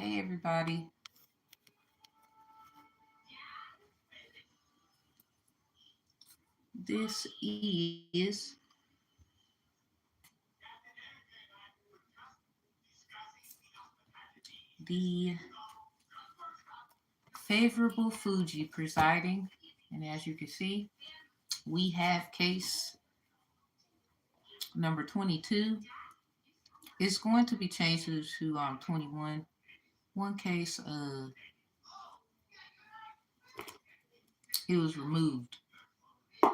Hey everybody. This is the favorable Fuji presiding. And as you can see, we have case number 22. It's going to be changed to 21. One case, it was removed. But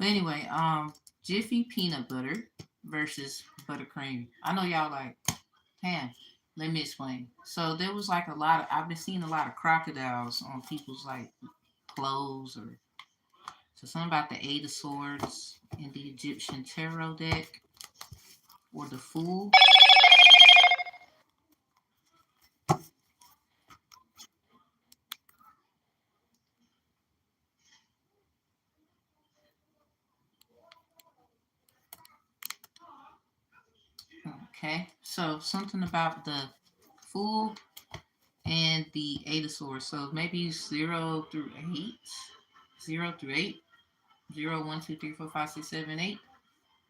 anyway, Jiffy peanut butter versus buttercream. I know y'all like, damn, let me explain. So there was like I've been seeing a lot of crocodiles on people's like clothes or so something about the Eight of Swords in the Egyptian tarot deck or the Fool. Okay, so something about the Fool and the Eight of Swords. So maybe 0 through 8, 0 through 8, 0, 1, 2, 3, 4, 5, 6, 7, 8.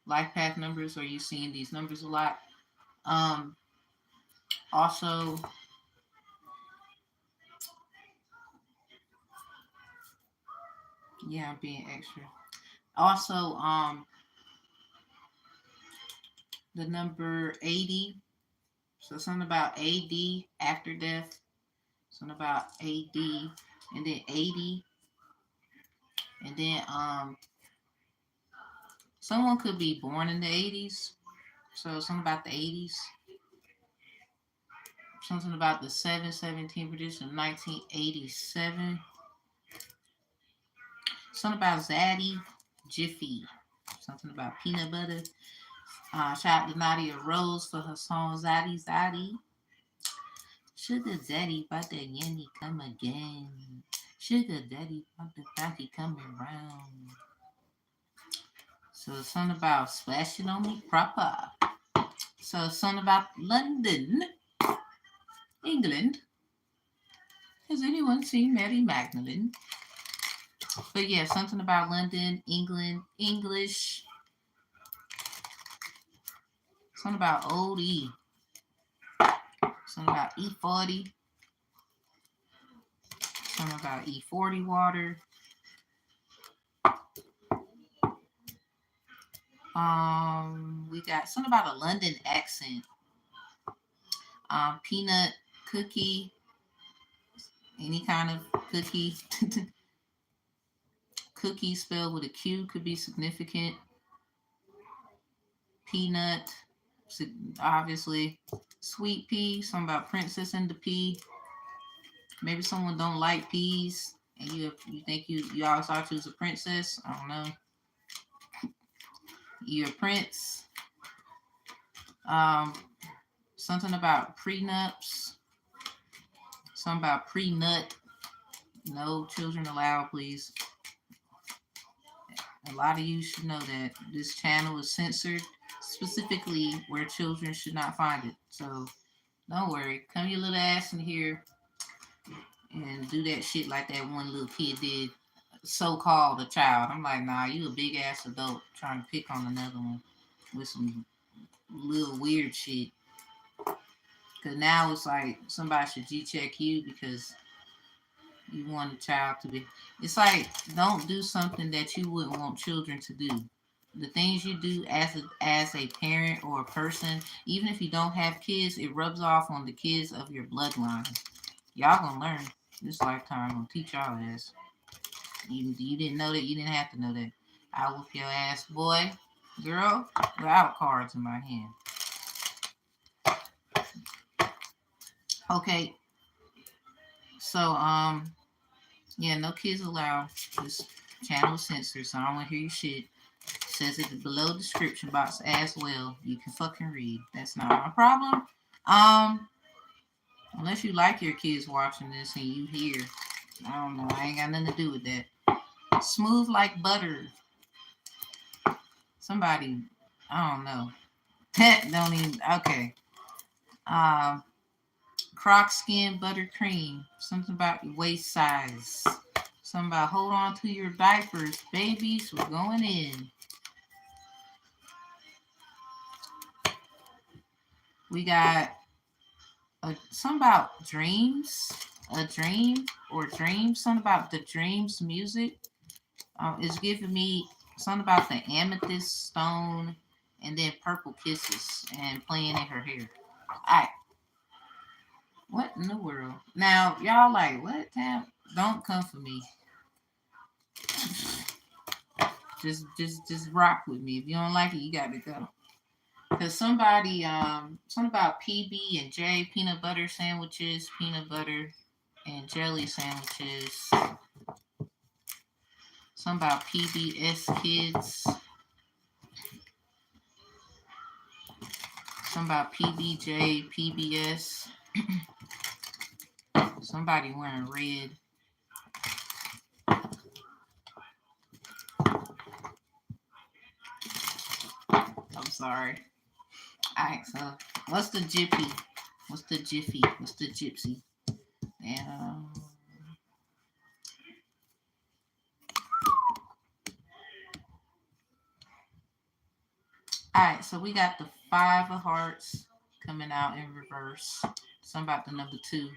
Life path numbers. Are you seeing these numbers a lot? Also, yeah, I'm being extra. Also, the number 80. So something about AD after death. Something about AD, and then 80, and then someone could be born in the 80s. So something about the 80s. Something about the 7/17 prediction of 1987. Something about Zaddy, Jiffy. Something about peanut butter. Shout out to Nadia Rose for her song Zaddy Zaddy. Sugar Daddy, about that Yanny come again. Sugar Daddy, about the fatty coming round. So something about splashing on me proper. So something about London, England. Has anyone seen Mary Magdalene? But yeah, something about London, England, English. Something about old E. Something about E40. Something about E40 water. We got something about a London accent. Peanut cookie. Any kind of cookie. Cookie spelled with a Q could be significant. Peanut, obviously. Sweet pea, something about princess and the pea. Maybe someone don't like peas, and you think you always thought you was a princess. I don't know. You're a prince. Something about prenups. Something about pre-nut. No children allowed, please. A lot of you should know that this channel is censored, specifically where children should not find it. So don't worry. Come your little ass in here and do that shit like that one little kid did, so-called a child. I'm like, nah, you a big ass adult trying to pick on another one with some little weird shit. Because now it's like somebody should G-check you because you want a child to be. It's like, don't do something that you wouldn't want children to do. The things you do as a parent or a person, even if you don't have kids, it rubs off on the kids of your bloodline. Y'all gonna learn this lifetime. Gonna teach y'all this. You didn't know that. You didn't have to know that. I whoop your ass, boy, girl, without cards in my hand. Okay. So yeah, no kids allowed. This channel censored, so I don't want to hear your shit. It says it below the description box as well. You can fucking read. That's not my problem. Unless you like your kids watching this and you hear. I don't know. I ain't got nothing to do with that. Smooth like butter. Somebody, I don't know. Don't even, okay. Um, Croc skin buttercream. Something about your waist size. Something about hold on to your diapers, babies. We're going in. We got something about dreams. A dream or dreams. Something about the dreams music. It's giving me something about the amethyst stone and then purple kisses and playing in her hair. Alright. What in the world? Now, y'all like, what, Tam? Don't come for me. Just rock with me. If you don't like it, you got to go. Cause somebody, something about PB and J peanut butter sandwiches, peanut butter and jelly sandwiches. Something about PBS kids. Something about PBJ, PBS. Somebody wearing red. I'm sorry. Alright, so what's the Jiffy? What's the Jiffy? What's the Gypsy? And alright, so we got the 5 of hearts coming out in reverse. Something about the number 2.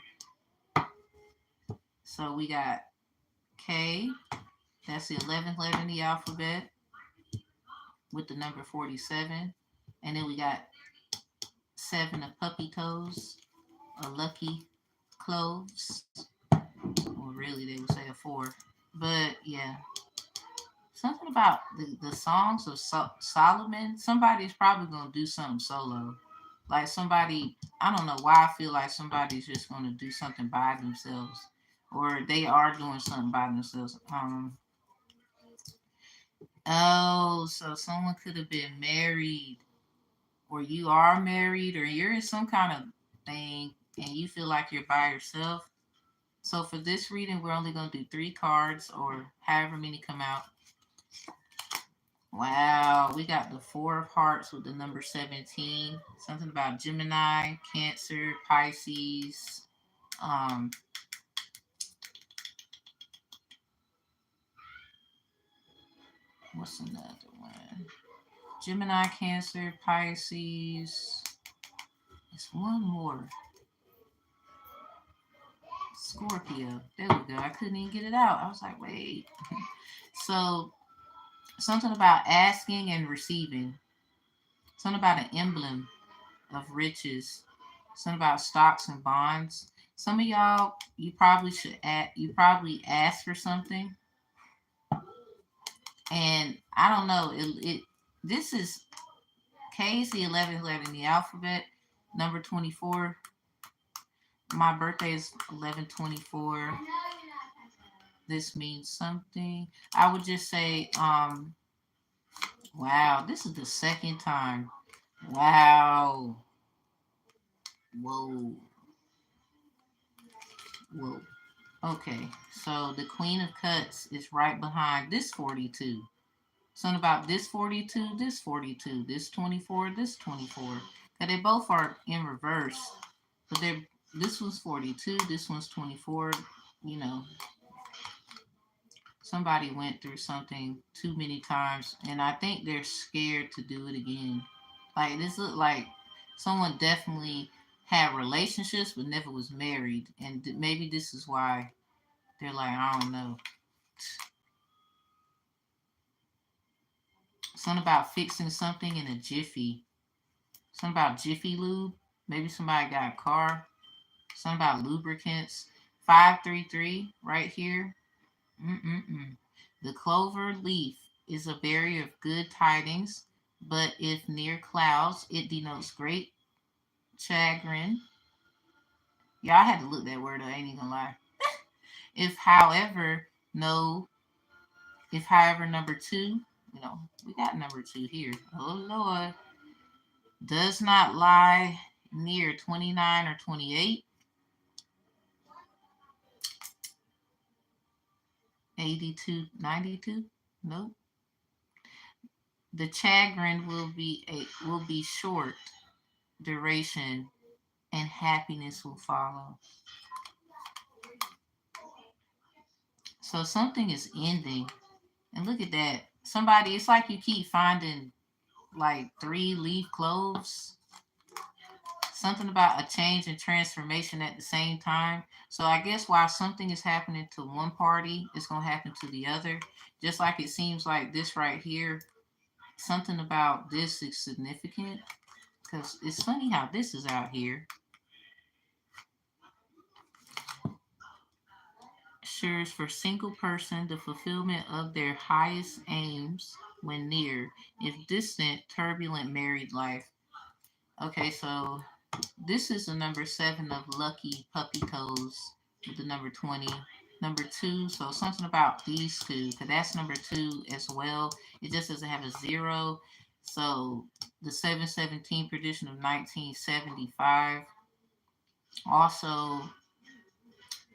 So we got K. That's the 11th letter in the alphabet with the number 47. And then we got 7 of puppy toes, a lucky cloves. Well, really, they would say a 4. But yeah, something about the songs of Solomon. Somebody's probably going to do something solo. Like somebody, I don't know why I feel like somebody's just going to do something by themselves. Or they are doing something by themselves. Oh, so someone could have been married, or you are married, or you're in some kind of thing and you feel like you're by yourself. So for this reading, we're only going to do 3 cards or however many come out. Wow, we got the 4 of hearts with the number 17. Something about Gemini, Cancer, Pisces. Um, what's another one? Gemini, Cancer, Pisces. It's one more. Scorpio. There we go. I couldn't even get it out. I was like, wait. So something about asking and receiving. Something about an emblem of riches. Something about stocks and bonds. Some of y'all, you probably should you probably ask for something. And I don't know, this is K is the 11th letter in the alphabet, number 24. My birthday is 11/24. This means something. I would just say, wow, this is the second time. Wow. Whoa. Whoa. Okay, so the Queen of Cups is right behind this 42. Something about this 42, this 42, this 24, this 24. They both are in reverse, but this one's 42, this one's 24. You know, somebody went through something too many times, and I think they're scared to do it again. Like this looked like someone definitely had relationships but never was married, and maybe this is why they're like, I don't know. Something about fixing something in a jiffy. Something about Jiffy Lube. Maybe somebody got a car. Something about lubricants. 533 right here. Mm-mm-mm. The clover leaf is a barrier of good tidings, but if near clouds, it denotes great chagrin. Y'all had to look that word up, I ain't even gonna lie. If however, no, if however number 2, we got number 2 here. Oh Lord. Does not lie near 29 or 28. 82, 92. Nope. The chagrin will be short duration and happiness will follow. So something is ending. And look at that. Somebody, it's like you keep finding like 3-leaf cloves. Something about a change and transformation at the same time. So I guess while something is happening to one party, it's going to happen to the other. Just like it seems like this right here, something about this is significant. Because it's funny how this is out here. Assures for single person the fulfillment of their highest aims when near, if distant, turbulent married life. Okay, so this is the number 7 of lucky puppy toes with the number 20. Number 2, so something about these two, because that's number 2 as well. It just doesn't have a 0. So the 717 prediction of 1975. Also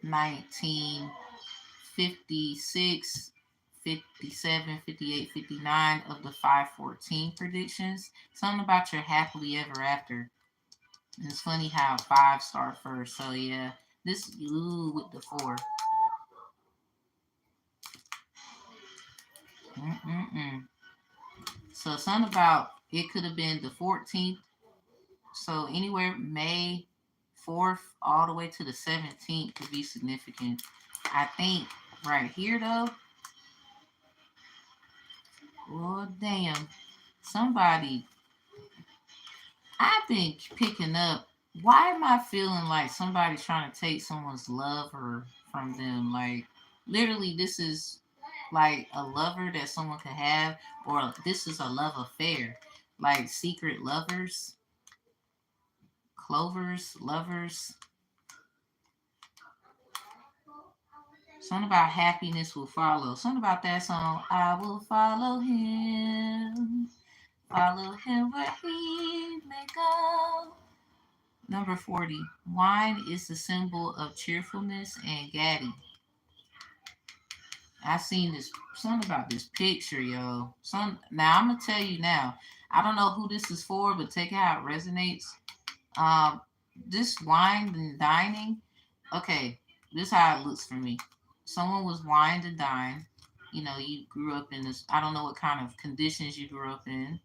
1956, 57, 58, 59 of the 514 predictions. Something about your happily ever after. And it's funny how 5 start first. So yeah, this with the 4. Mm-mm-mm. So something about it could have been the 14th. So anywhere May 4th all the way to the 17th could be significant. I think right here though. Oh damn. Somebody, I've been picking up. Why am I feeling like somebody's trying to take someone's lover from them? Like, literally, this is like a lover that someone could have, or this is a love affair. Like, secret lovers, clovers, lovers. Something about happiness will follow. Something about that song. I will follow him where he may go. Number 40. Wine is the symbol of cheerfulness and gaddy. I seen this something about this picture, yo. Now I'm gonna tell you now. I don't know who this is for, but take it how it resonates. Um, this wine and dining. Okay, this is how it looks for me. Someone was wined and dined. You know, you grew up in this. I don't know what kind of conditions you grew up in.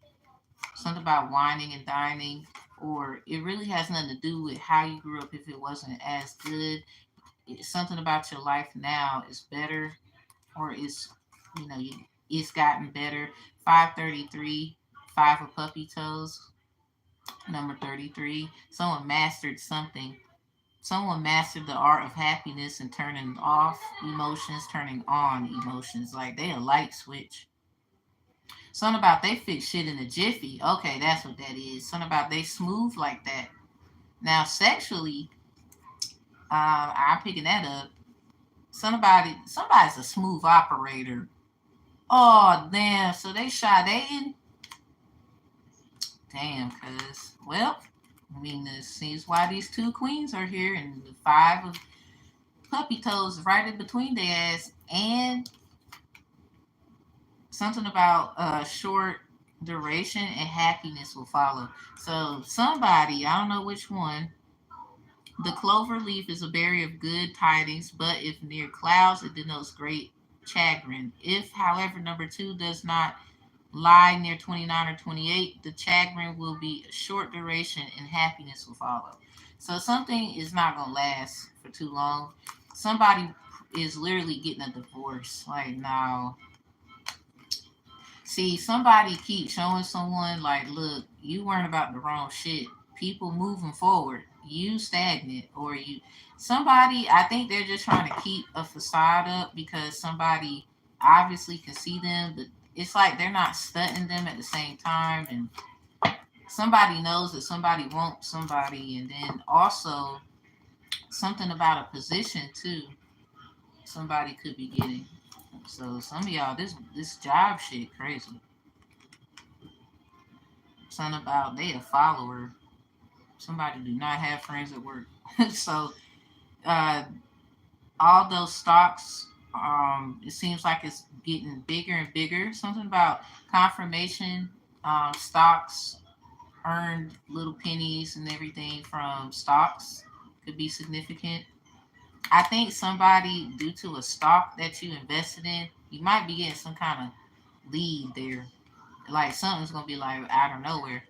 Something about whining and dining, or it really has nothing to do with how you grew up if it wasn't as good. It's something about your life now is better, or it's, it's gotten better. 533, 5 of puppy toes, number 33. Someone mastered the art of happiness and turning off emotions, turning on emotions. Like they a light switch. Something about they fix shit in a jiffy. Okay, that's what that is. Something about they smooth like that. Now, sexually, I'm picking that up. Somebody's a smooth operator. Oh, damn. So they shot Aiden? Damn, cuz. Well, I mean, this seems why these 2 queens are here and the 5 of puppy toes right in between their ass. And something about short duration and happiness will follow. So somebody, I don't know which one. The clover leaf is a berry of good tidings, but if near clouds, it denotes great chagrin. If, however, number 2 does not lie near 29 or 28, the chagrin will be a short duration and happiness will follow. So something is not going to last for too long. Somebody is literally getting a divorce. Like, no, see, somebody keep showing someone like, look, you weren't about the wrong shit. People moving forward, you stagnant, or you. Somebody, I think they're just trying to keep a facade up because somebody obviously can see them, but it's like they're not stunting them at the same time, and somebody knows that somebody wants somebody, and then also something about a position too. Somebody could be getting. So some of y'all, this job shit crazy. Something about they a follower. Somebody do not have friends at work. So uh, all those stocks, it seems like it's getting bigger and bigger. Something about confirmation stocks. earned little pennies and everything from stocks could be significant. I think somebody, due to a stock that you invested in, you might be getting some kind of lead there. Like something's gonna be like out of nowhere,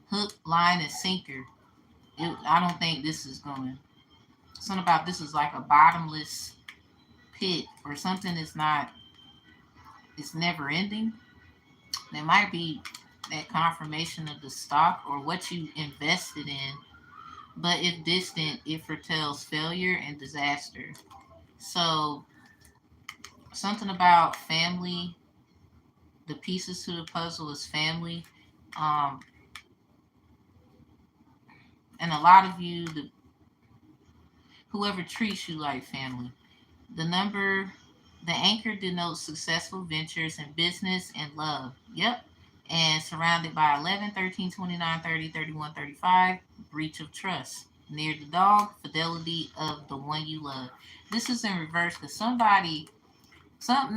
hook, line, and sinker. I don't think this is going. Something about this is like a bottomless pit or something. Is not. It's never ending. There might be that confirmation of the stock or what you invested in, but if distant, it foretells failure and disaster. So something about family. The pieces to the puzzle is family. Um, and a lot of you, whoever treats you like family. The number, the anchor denotes successful ventures in business and love. Yep. And surrounded by 11, 13, 29, 30, 31, 35, breach of trust. Near the dog, fidelity of the one you love. This is in reverse because something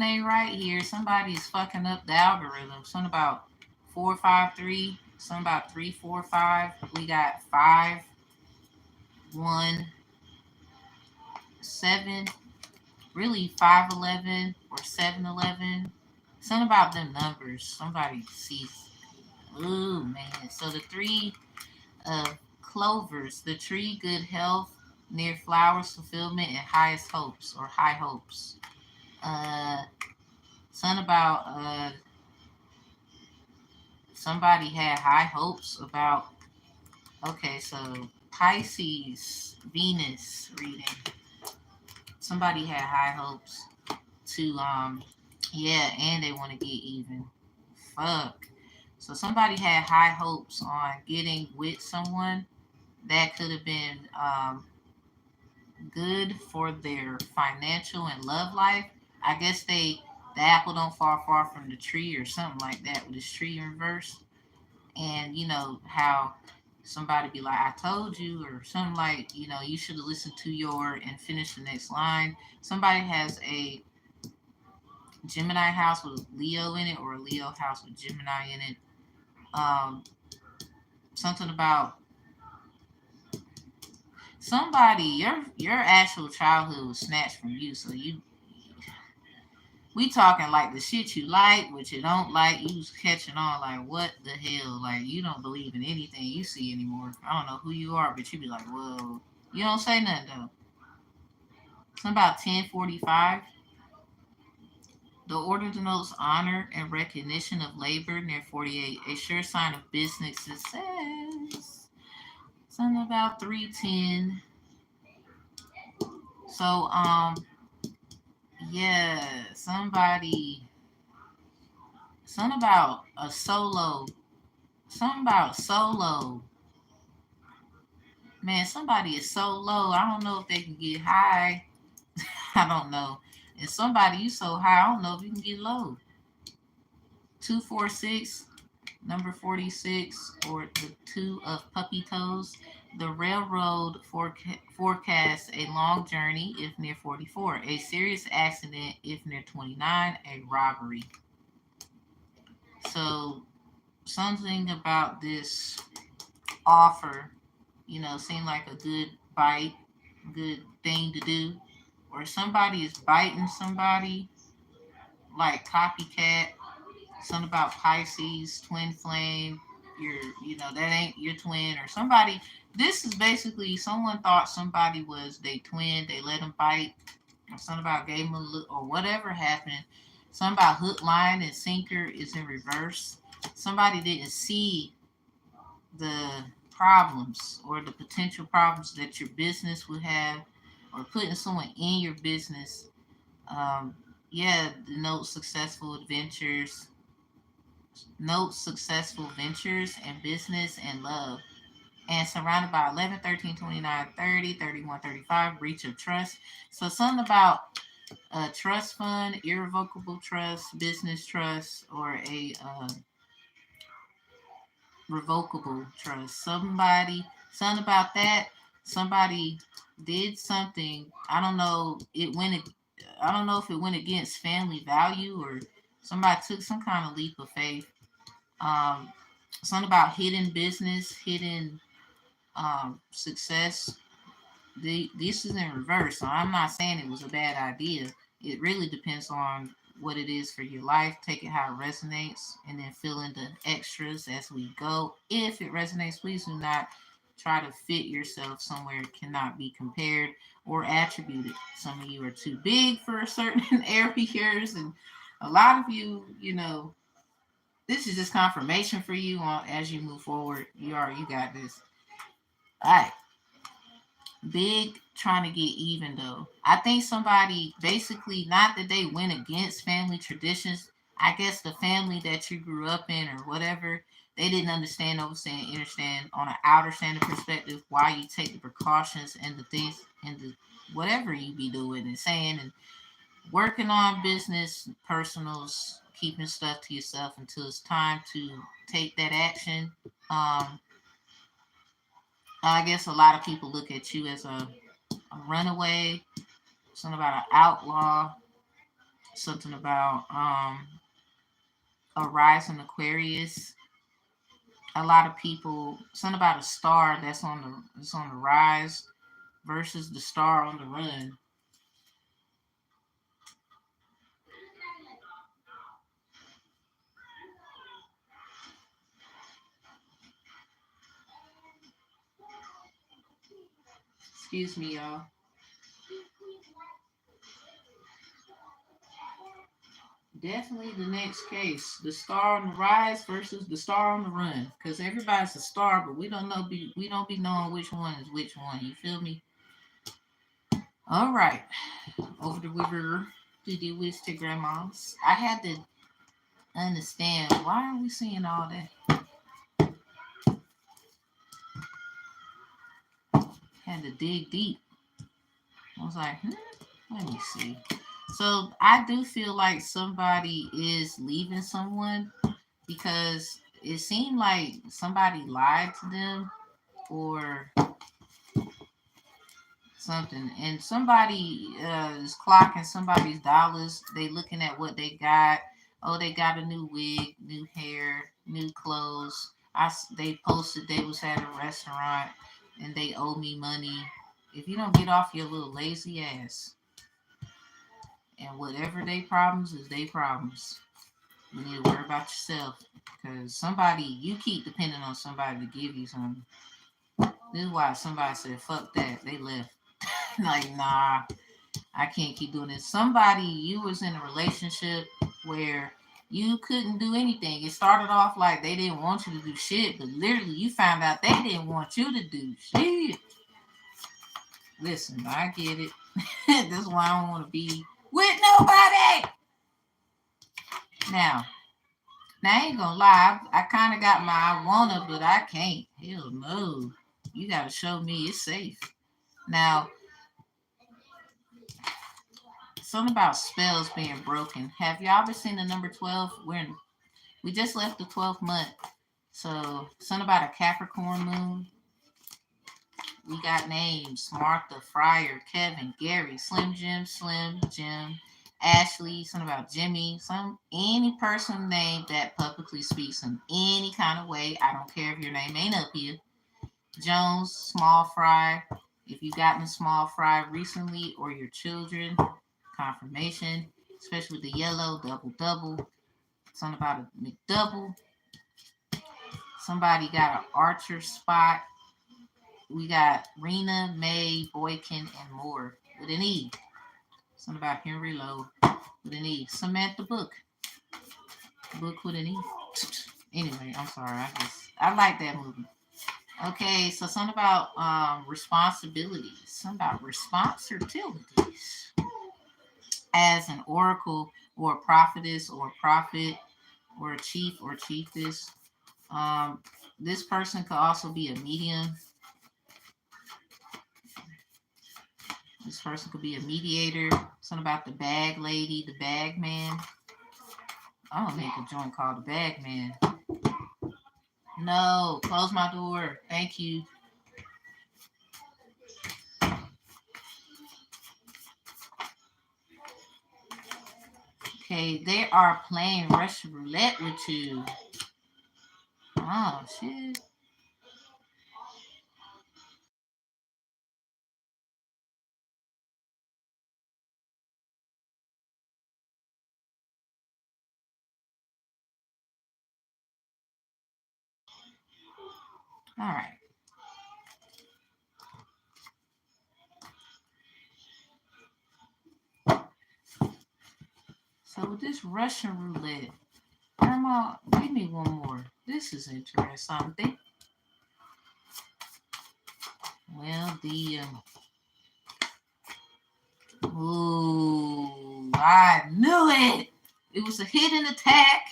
ain't right here. Somebody's fucking up the algorithm. Something about 453, something about 345. We got 517, really 511 or 711. Something about them numbers. Somebody sees. Ooh, man. So the three of clovers, the tree, good health, near flowers, fulfillment, and highest hopes or high hopes. Uh, something about somebody had high hopes about. Okay, so Pisces, Venus reading. Somebody had high hopes to yeah, and they want to get even. Fuck. So somebody had high hopes on getting with someone that could have been good for their financial and love life. I guess the apple don't fall far from the tree or something like that with this tree in reverse. And you know how somebody be like, I told you, or something like, you should have listened to your and finish the next line. Somebody has a Gemini house with Leo in it or a Leo house with Gemini in it. Um, something about somebody your actual childhood was snatched from you. So we talking like the shit you like, what you don't like. You was catching on like what the hell? Like you don't believe in anything you see anymore. I don't know who you are, but you be like, whoa. You don't say nothing though. Something about 1045. The order denotes honor and recognition of labor near 48, a sure sign of business success. Something about 310. So, yeah, something about a solo, something about solo. Man, somebody is so low. I don't know if they can get high. I don't know. And somebody you so high, I don't know if you can get low. 246, number 46, or the two of puppy toes. The railroad forecasts a long journey if near 44, a serious accident if near 29, a robbery. So something about this offer, seemed like a good bite, good thing to do. Or somebody is biting somebody, like copycat. Something about Pisces, twin flame. That ain't your twin or somebody. This is basically someone thought somebody was they twin. They let them bite. Or something about gave them a look or whatever happened. Something about hook, line, and sinker is in reverse. Somebody didn't see the problems or the potential problems that your business would have, or putting someone in your business. Um, yeah, denote successful ventures in business and love. And surrounded by 11, 13, 29, 30, 31, 35, breach of trust. So something about a trust fund, irrevocable trust, business trust, or a revocable trust. Something about that. Somebody did something. I don't know. I don't know if it went against family value or somebody took some kind of leap of faith. Um, Something about hidden business, hidden success. This is in reverse, so I'm not saying it was a bad idea. It really depends on what it is for your life. Take it how it resonates, and then fill in the extras as we go. If it resonates, please do not try to fit yourself somewhere it cannot be compared or attributed. Some of you are too big for certain areas, and a lot of you, this is just confirmation for you on as you move forward. You got this. All right. Big trying to get even though. I think somebody basically, not that they went against family traditions. I guess the family that you grew up in or whatever, they didn't understand on an outer standard perspective why you take the precautions and the things and the whatever you be doing and saying and working on business, personals, keeping stuff to yourself until it's time to take that action. Um, I guess a lot of people look at you as a runaway, something about an outlaw, something about a rising Aquarius. A lot of people, something about a star that's on the rise versus the star on the run. Excuse me, y'all. Definitely the next case, the star on the rise versus the star on the run, because everybody's a star, but we don't be knowing which one is which one. You feel me? All right, over the river to the wished grandmas. I had to understand why are we seeing all that. Had to dig deep. I was like, let me see. So I do feel like somebody is leaving someone because it seemed like somebody lied to them or something, and somebody is clocking somebody's dollars. They looking at what they got. Oh, they got a new wig, new hair, new clothes. They posted they was at a restaurant and they owe me money. If you don't get off your little lazy ass, and whatever they problems is they problems, you need to worry about yourself because somebody you keep depending on somebody to give you something. This is why somebody said fuck that, they left. Like, nah, I can't keep doing this. Somebody you was in a relationship where you couldn't do anything. It started off like they didn't want you to do shit, but literally you found out they didn't want you to do shit. Listen, I get it. That's why I don't want to be with nobody. Now, I ain't gonna lie. I kind of got my I wanna, but I can't. Hell no. You gotta show me it's safe. Now, something about spells being broken. Have y'all ever seen the number 12? We just left the 12th month. So, something about a Capricorn moon. We got names: Martha, Fryer, Kevin, Gary, Slim Jim, Ashley, something about Jimmy, any person named that publicly speaks in any kind of way. I don't care if your name ain't up here. Jones, Small Fry. If you gotten a small fry recently or your children, confirmation, especially with the yellow, double double. Something about a McDouble. Somebody got an Archer spot. We got Rena, May, Boykin, and more with an E. Something about Henry Lowe with an E. Samantha Book. Book with an E. Anyway, I'm sorry. I like that movie. Okay, so something about responsibilities. Something about responsibilities. As an oracle or a prophetess or a prophet or a chief or chiefess. Um, this person could also be a medium. This person could be a mediator. Something about the bag lady, the bag man. I'm gonna make a joint called the bag man. No, close my door. Thank you. Okay, they are playing Russian roulette with you. Oh, shit. All right. So with this Russian roulette, Grandma, give me one more. This is interesting. Well, ooh, I knew it. It was a hidden attack.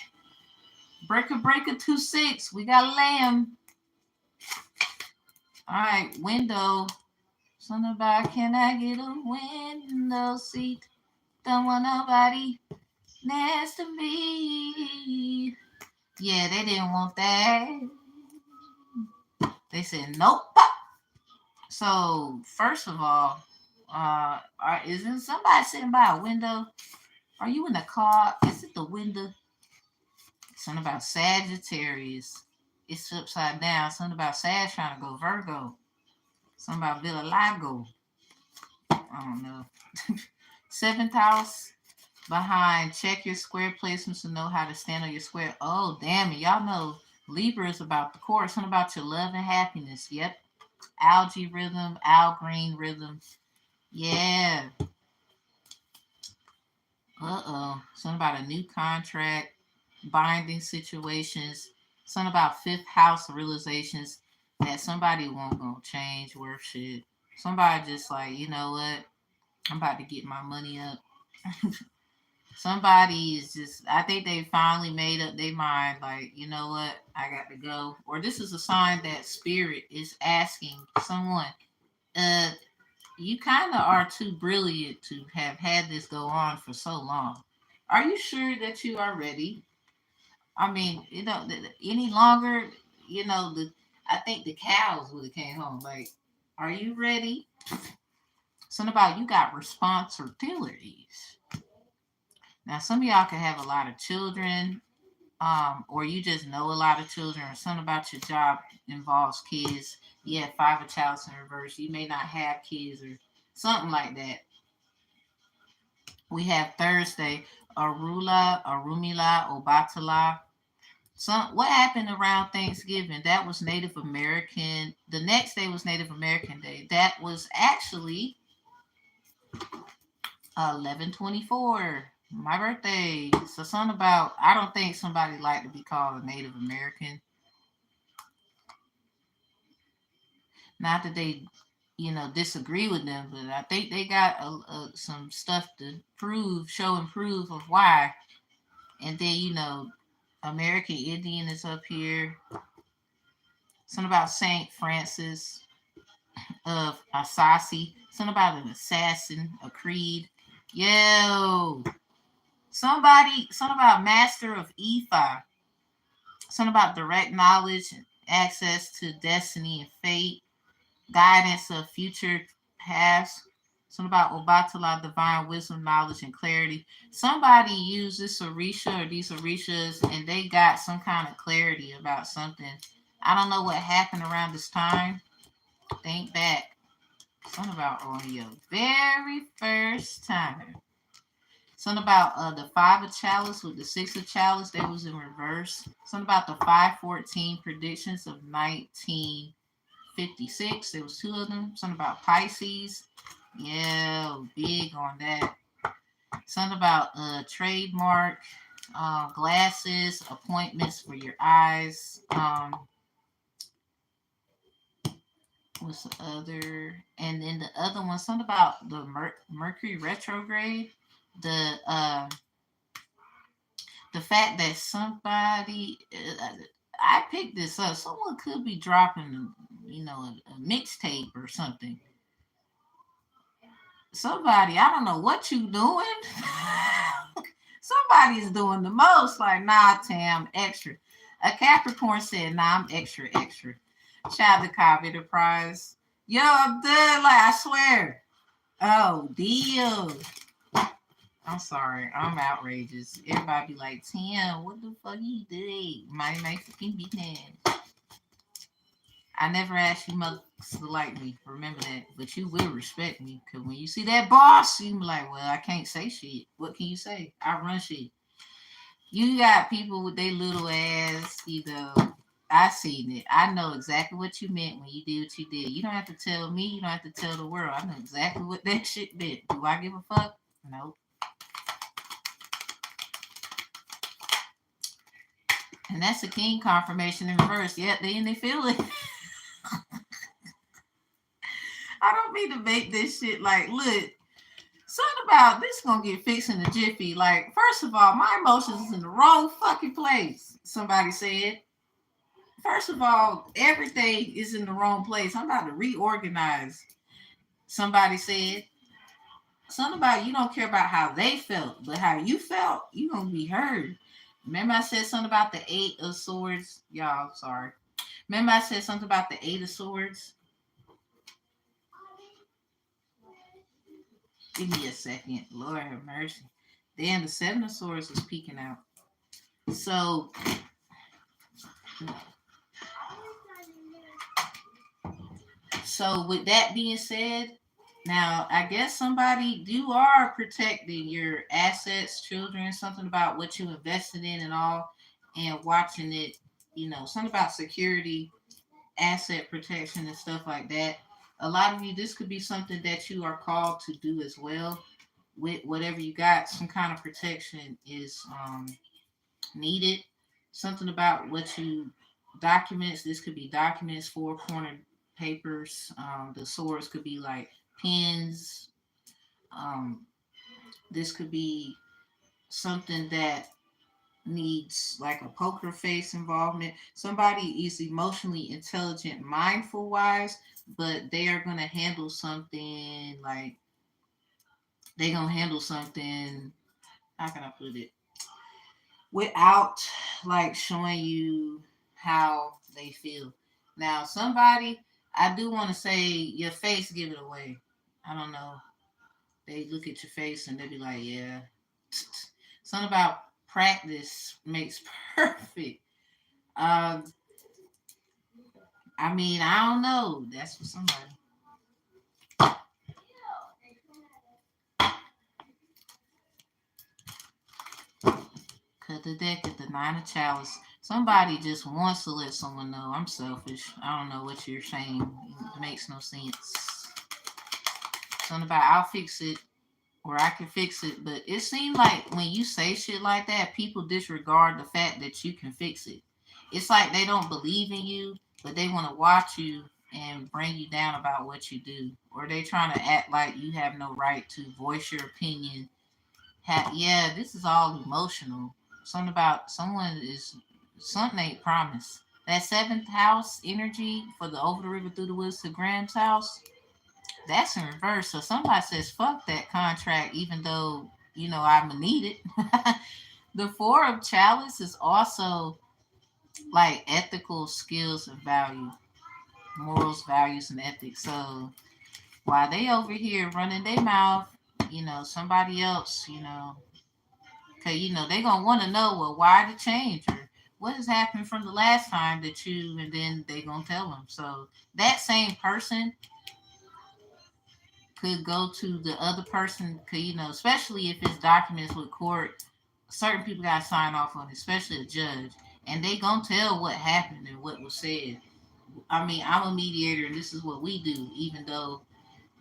Breaker 2-6. We got a lamb. All right, window. Something about, can I get a window seat? Don't want nobody next to me. Yeah, they didn't want that. They said nope. So first of all, isn't somebody sitting by a window? Are you in the car? Is it the window? Something about Sagittarius. It's upside down. Something about Sag trying to go Virgo. Something about Villalago. I don't know. Seventh house behind. Check your square placements to know how to stand on your square. Oh, damn it. Y'all know Libra is about the core. Something about your love and happiness. Yep. Algae rhythm. Al Green rhythm. Yeah. Something about a new contract. Binding situations. Something about fifth house realizations that somebody won't gonna change worth shit. Somebody just like, you know what? I'm about to get my money up. Somebody is just, I think they finally made up their mind, like, you know what? I got to go. Or this is a sign that spirit is asking someone, uh, you kind of are too brilliant to have had this go on for so long. Are you sure that you are ready? I mean, any longer, I think the cows would have came home. Like, are you ready? Something about you got responsibilities. Now, some of y'all can have a lot of children, or you just know a lot of children, or something about your job involves kids. You have five of chalice in reverse. You may not have kids or something like that. We have Thursday, Arula, Arumila, Obatala. What happened around Thanksgiving? That was Native American. The next day was Native American Day. That was actually 11/24, my birthday. So something about, I don't think somebody like to be called a Native American. Not that they, disagree with them, but I think they got some stuff to show and prove of why. And then, American Indian is up here. Something about Saint Francis of Assisi. Something about an assassin, a creed. Yo, something about master of Ephi. Something about direct knowledge, access to destiny and fate, guidance of future past. Something about Obatala, divine wisdom, knowledge, and clarity. Somebody used this Orisha or these Orishas and they got some kind of clarity about something. I don't know what happened around this time. Think back. Something about on your very first time. Something about the five of chalice with the six of chalice. That was in reverse. Something about the 514 predictions of 1956. There was two of them. Something about Pisces. Yeah, big on that. Something about trademark, glasses, appointments for your eyes. What's the other? And then the other one, something about the Mercury retrograde. The fact that somebody, I picked this up. Someone could be dropping, a mixtape or something. Somebody, I don't know what you doing. Somebody's doing the most. Like, nah, Tam, extra. A Capricorn said, nah, I'm extra, extra. Child to copy the prize. Yo, I'm done. Like, I swear. Oh, deal. I'm sorry. I'm outrageous. Everybody be like, Tim, what the fuck you did? My fucking business. I never asked you much to like me. Remember that. But you will respect me. Because when you see that boss, you be like, well, I can't say shit. What can you say? I run shit. You got people with their little ass, you know. I seen it. I know exactly what you meant when you did what you did. You don't have to tell me. You don't have to tell the world. I know exactly what that shit meant. Do I give a fuck? No. And that's a king confirmation in reverse. Yep, they feel it. I don't mean to make this shit like, look, something about this gonna get fixed in a jiffy. Like, first of all, my emotions is in the wrong fucking place. Somebody said. First of all, everything is in the wrong place. I'm about to reorganize. Somebody said. Something about you don't care about how they felt, but how you felt, you gonna be heard. Remember I said something about the 8 of Swords? Y'all, sorry. Remember I said something about the 8 of Swords? Give me a second. Lord have mercy. Then the 7 of Swords was peeking out. So with that being said, now I guess you are protecting your assets, children, something about what you invested in and all, and watching it, something about security, asset protection and stuff like that. A lot of you, this could be something that you are called to do as well. With whatever you got, some kind of protection is needed. Something about what you documents. This could be documents, 4 cornered papers. The swords could be like pens. Um, this could be something that needs like a poker face involvement. Somebody is emotionally intelligent, mindful wise, but they are going to handle something like they're going to handle something. How can I put it? Without like showing you how they feel. Now, somebody, I do want to say your face give it away. I don't know. They look at your face and they be like, yeah. Something about practice makes perfect. Um, I mean, I don't know. That's for somebody. Cut the deck at the 9 of Chalice. Somebody just wants to let someone know I'm selfish. I don't know what you're saying. It makes no sense. Something about I'll fix it or I can fix it. But it seems like when you say shit like that, people disregard the fact that you can fix it. It's like they don't believe in you, but they want to watch you and bring you down about what you do. Or they trying to act like you have no right to voice your opinion. Yeah, this is all emotional. Something about something ain't promised. That 7th house energy for the over the river through the woods to Graham's house, that's in reverse. So somebody says, fuck that contract, even though, I'm going to need it. The 4 of Chalice is also like ethical skills and value, morals, values, and ethics. So while they over here running their mouth, somebody else, because, they going to want to know, well, why the change? Or what has happened from the last time that and then they going to tell them. So that same person could go to the other person, could, especially if it's documents with court, certain people got to sign off on it, especially a judge, and they gonna tell what happened and what was said. I mean, I'm a mediator, and this is what we do. Even though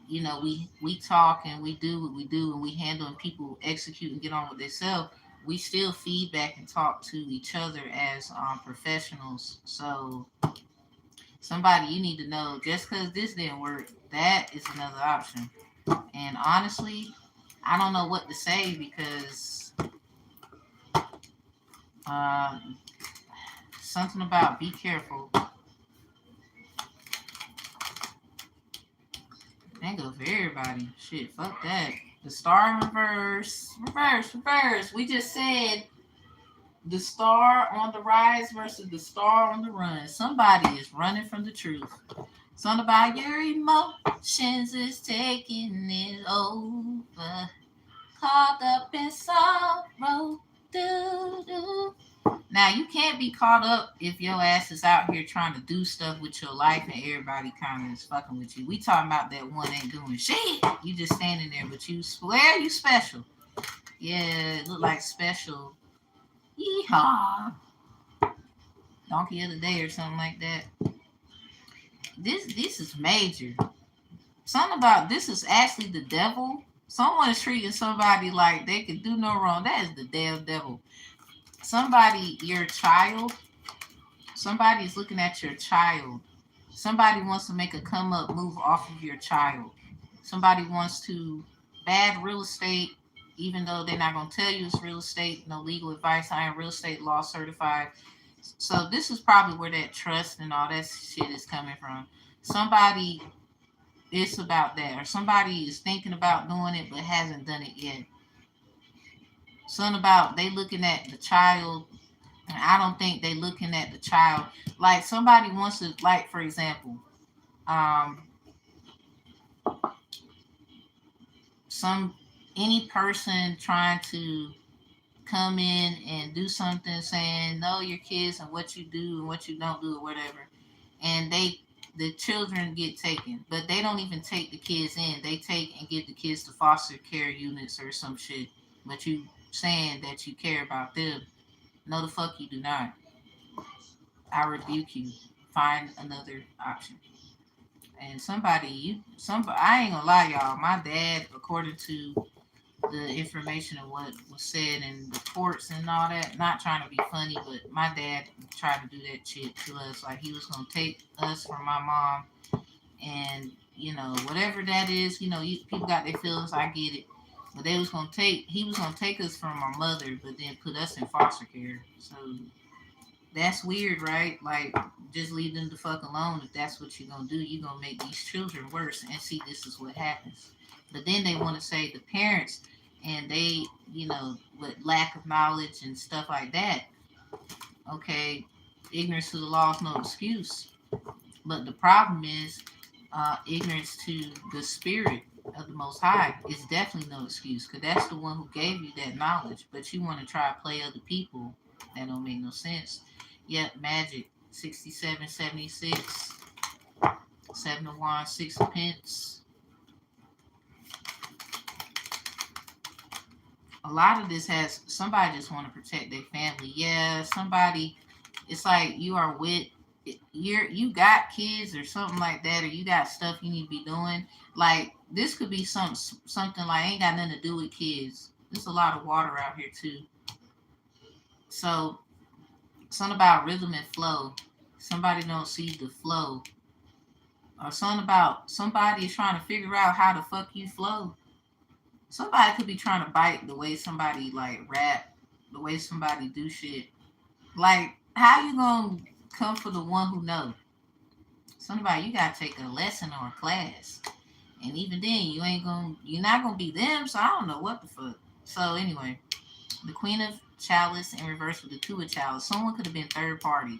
we talk and we do what we do, and we handle and people execute and get on with themselves, we still feedback and talk to each other as professionals. So somebody you need to know, just because this didn't work, that is another option. And honestly, I don't know what to say because um, something about be careful. That goes for everybody. Shit, fuck that. The star in reverse. Reverse, reverse. We just said the star on the rise versus the star on the run. Somebody is running from the truth. Something about your emotions is taking it over. caught up in sorrow. Do, do. Now, you can't be caught up if your ass is out here trying to do stuff with your life and everybody kind of is fucking with you. We talking about that one ain't doing shit. You just standing there, but you swear you special. Yeah, it look like special. Yeehaw. Donkey of the day or something like that. This is major. Something about this is actually the devil. Someone is treating somebody like they can do no wrong. That is the damn devil. Somebody, your child, somebody is looking at your child. Somebody wants to make a come up move off of your child. Somebody wants to bad real estate, even though they're not going to tell you it's real estate, no legal advice. I am real estate law certified. So this is probably where that trust and all that shit is coming from. Somebody, it's about that, or somebody is thinking about doing it but hasn't done it yet. Something about they looking at the child, and I don't think they looking at the child. Like somebody wants to, like for example, um, some any person trying to come in and do something saying know your kids and what you do and what you don't do or whatever, and the children get taken, but they don't even take the kids in. They take and get the kids to foster care units or some shit. But you saying that you care about them. No, the fuck you do not. I rebuke you. Find another option. And I ain't gonna lie, y'all. My dad, according to the information of what was said in the courts and all that, not trying to be funny, but my dad tried to do that shit to us. Like he was gonna take us from my mom, and whatever that is, people got their feelings. I get it. But he was gonna take us from our mother, but then put us in foster care. So that's weird, right? Like, just leave them the fuck alone. If that's what you're gonna do, you're gonna make these children worse. And see, this is what happens. But then they want to say the parents, and they, with lack of knowledge and stuff like that. Okay, ignorance to the law is no excuse. But the problem is, ignorance to the spirit of the Most High is definitely no excuse, because that's the one who gave you that knowledge. But you want to try to play other people. That don't make no sense. Yep, magic. 6776. 7 of Wands, 6 of Pence. A lot of this has somebody just want to protect their family. Yeah, somebody. It's like you are with you got kids or something like that, or you got stuff you need to be doing. Like this could be something like ain't got nothing to do with kids. There's a lot of water out here too. So something about rhythm and flow. Somebody don't see the flow. Or something about somebody is trying to figure out how the fuck you flow. Somebody could be trying to bite the way somebody like rap, the way somebody do shit. Like, how you gonna come for the one who know? Somebody you gotta take a lesson or a class. And even then you're not gonna be them, so I don't know what the fuck. So anyway, the Queen of Chalice in reverse with the Two of Chalice. Someone could have been third party.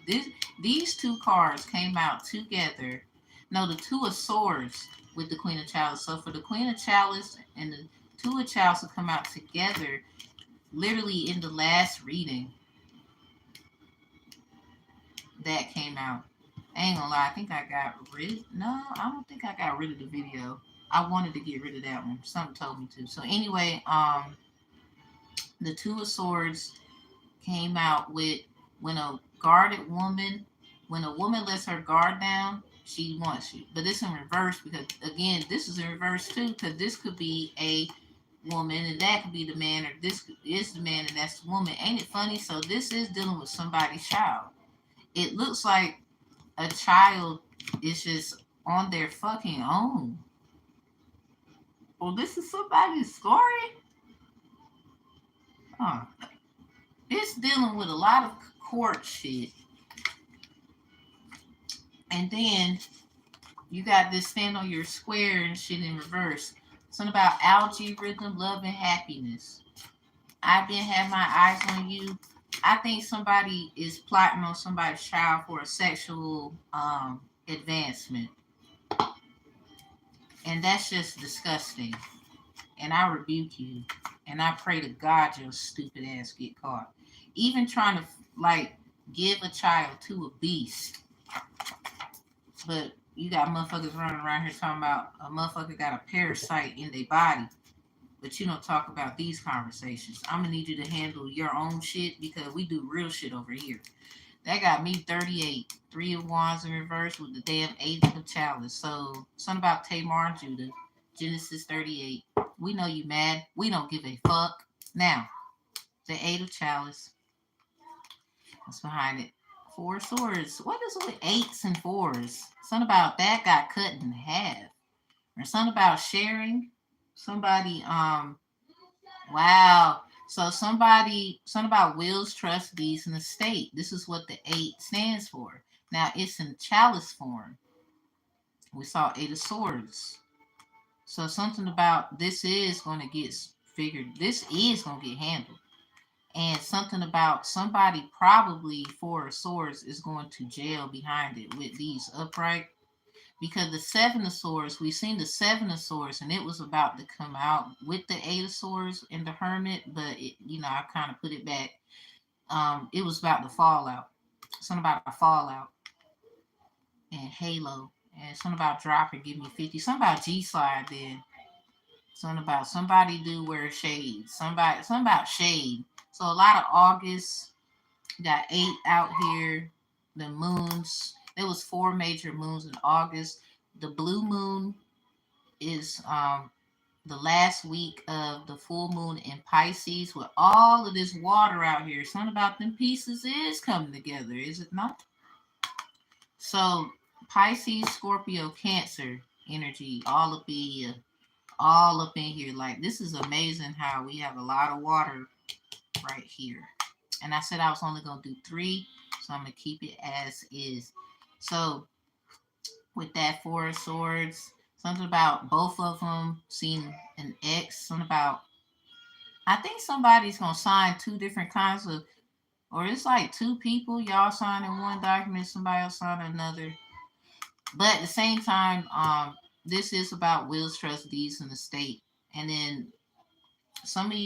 These two cards came out together. No, the Two of Swords with the Queen of Chalice. So for the Queen of Chalice and the Two of Chalice to come out together, literally in the last reading that came out. I ain't gonna lie, I think I got rid. No, I don't think I got rid of the video. I wanted to get rid of that one. Something told me to. So anyway, the Two of Swords came out with when a guarded woman, when a woman lets her guard down, she wants you. But this in reverse because again, this is in reverse too, because this could be a woman and that could be the man, or this is the man and that's the woman. Ain't it funny? So this is dealing with somebody's child. It looks like a child is just on their fucking own. Well, this is somebody's story. Huh. It's dealing with a lot of court shit. And then you got this stand on your square and shit in reverse. Something about algae, rhythm, love, and happiness. I've been having my eyes on you. I think somebody is plotting on somebody's child for a sexual advancement. And that's just disgusting. And I rebuke you. And I pray to God your stupid ass get caught. Even trying to like give a child to a beast. But you got motherfuckers running around here talking about a motherfucker got a parasite in their body. But you don't talk about these conversations. I'm gonna need you to handle your own shit because we do real shit over here. That got me 38. Three of Wands in reverse with the damn eight of chalice. So something about Tamar and Judah. Genesis 38. We know you mad. We don't give a fuck. Now, the eight of chalice. What's behind it? Four swords. What is it with eights and fours? Something about that got cut in half. Or something about sharing. Somebody, wow. So something about wills, trust, deeds, and estate. This is what the eight stands for. Now it's in chalice form. We saw eight of swords. So something about this is going to get figured. This is going to get handled. And something about somebody probably four of swords is going to jail behind it with these upright. Because the seven of swords, we've seen the seven of swords, and it was about to come out with the eight of swords and the hermit, but it, I kind of put it back. It was about the fallout. Something about a fallout and Halo, and something about dropping, give me 50. Something about G slide then. Something about somebody do wear shade. Something about shade. So a lot of August. Got eight out here. The moons. There was four major moons in August. The blue moon is the last week of the full moon in Pisces with all of this water out here. Something about them pieces is coming together, is it not? So Pisces, Scorpio, Cancer energy all up in here. Like this is amazing how we have a lot of water right here. And I said I was only gonna do three, so I'm gonna keep it as is. So with that four of swords, something about both of them seeing an X, something about I think somebody's gonna sign two different kinds of, or it's like two people, y'all signing one document, somebody else signing another. But at the same time, this is about wills, trust, deeds, and the state. And then some of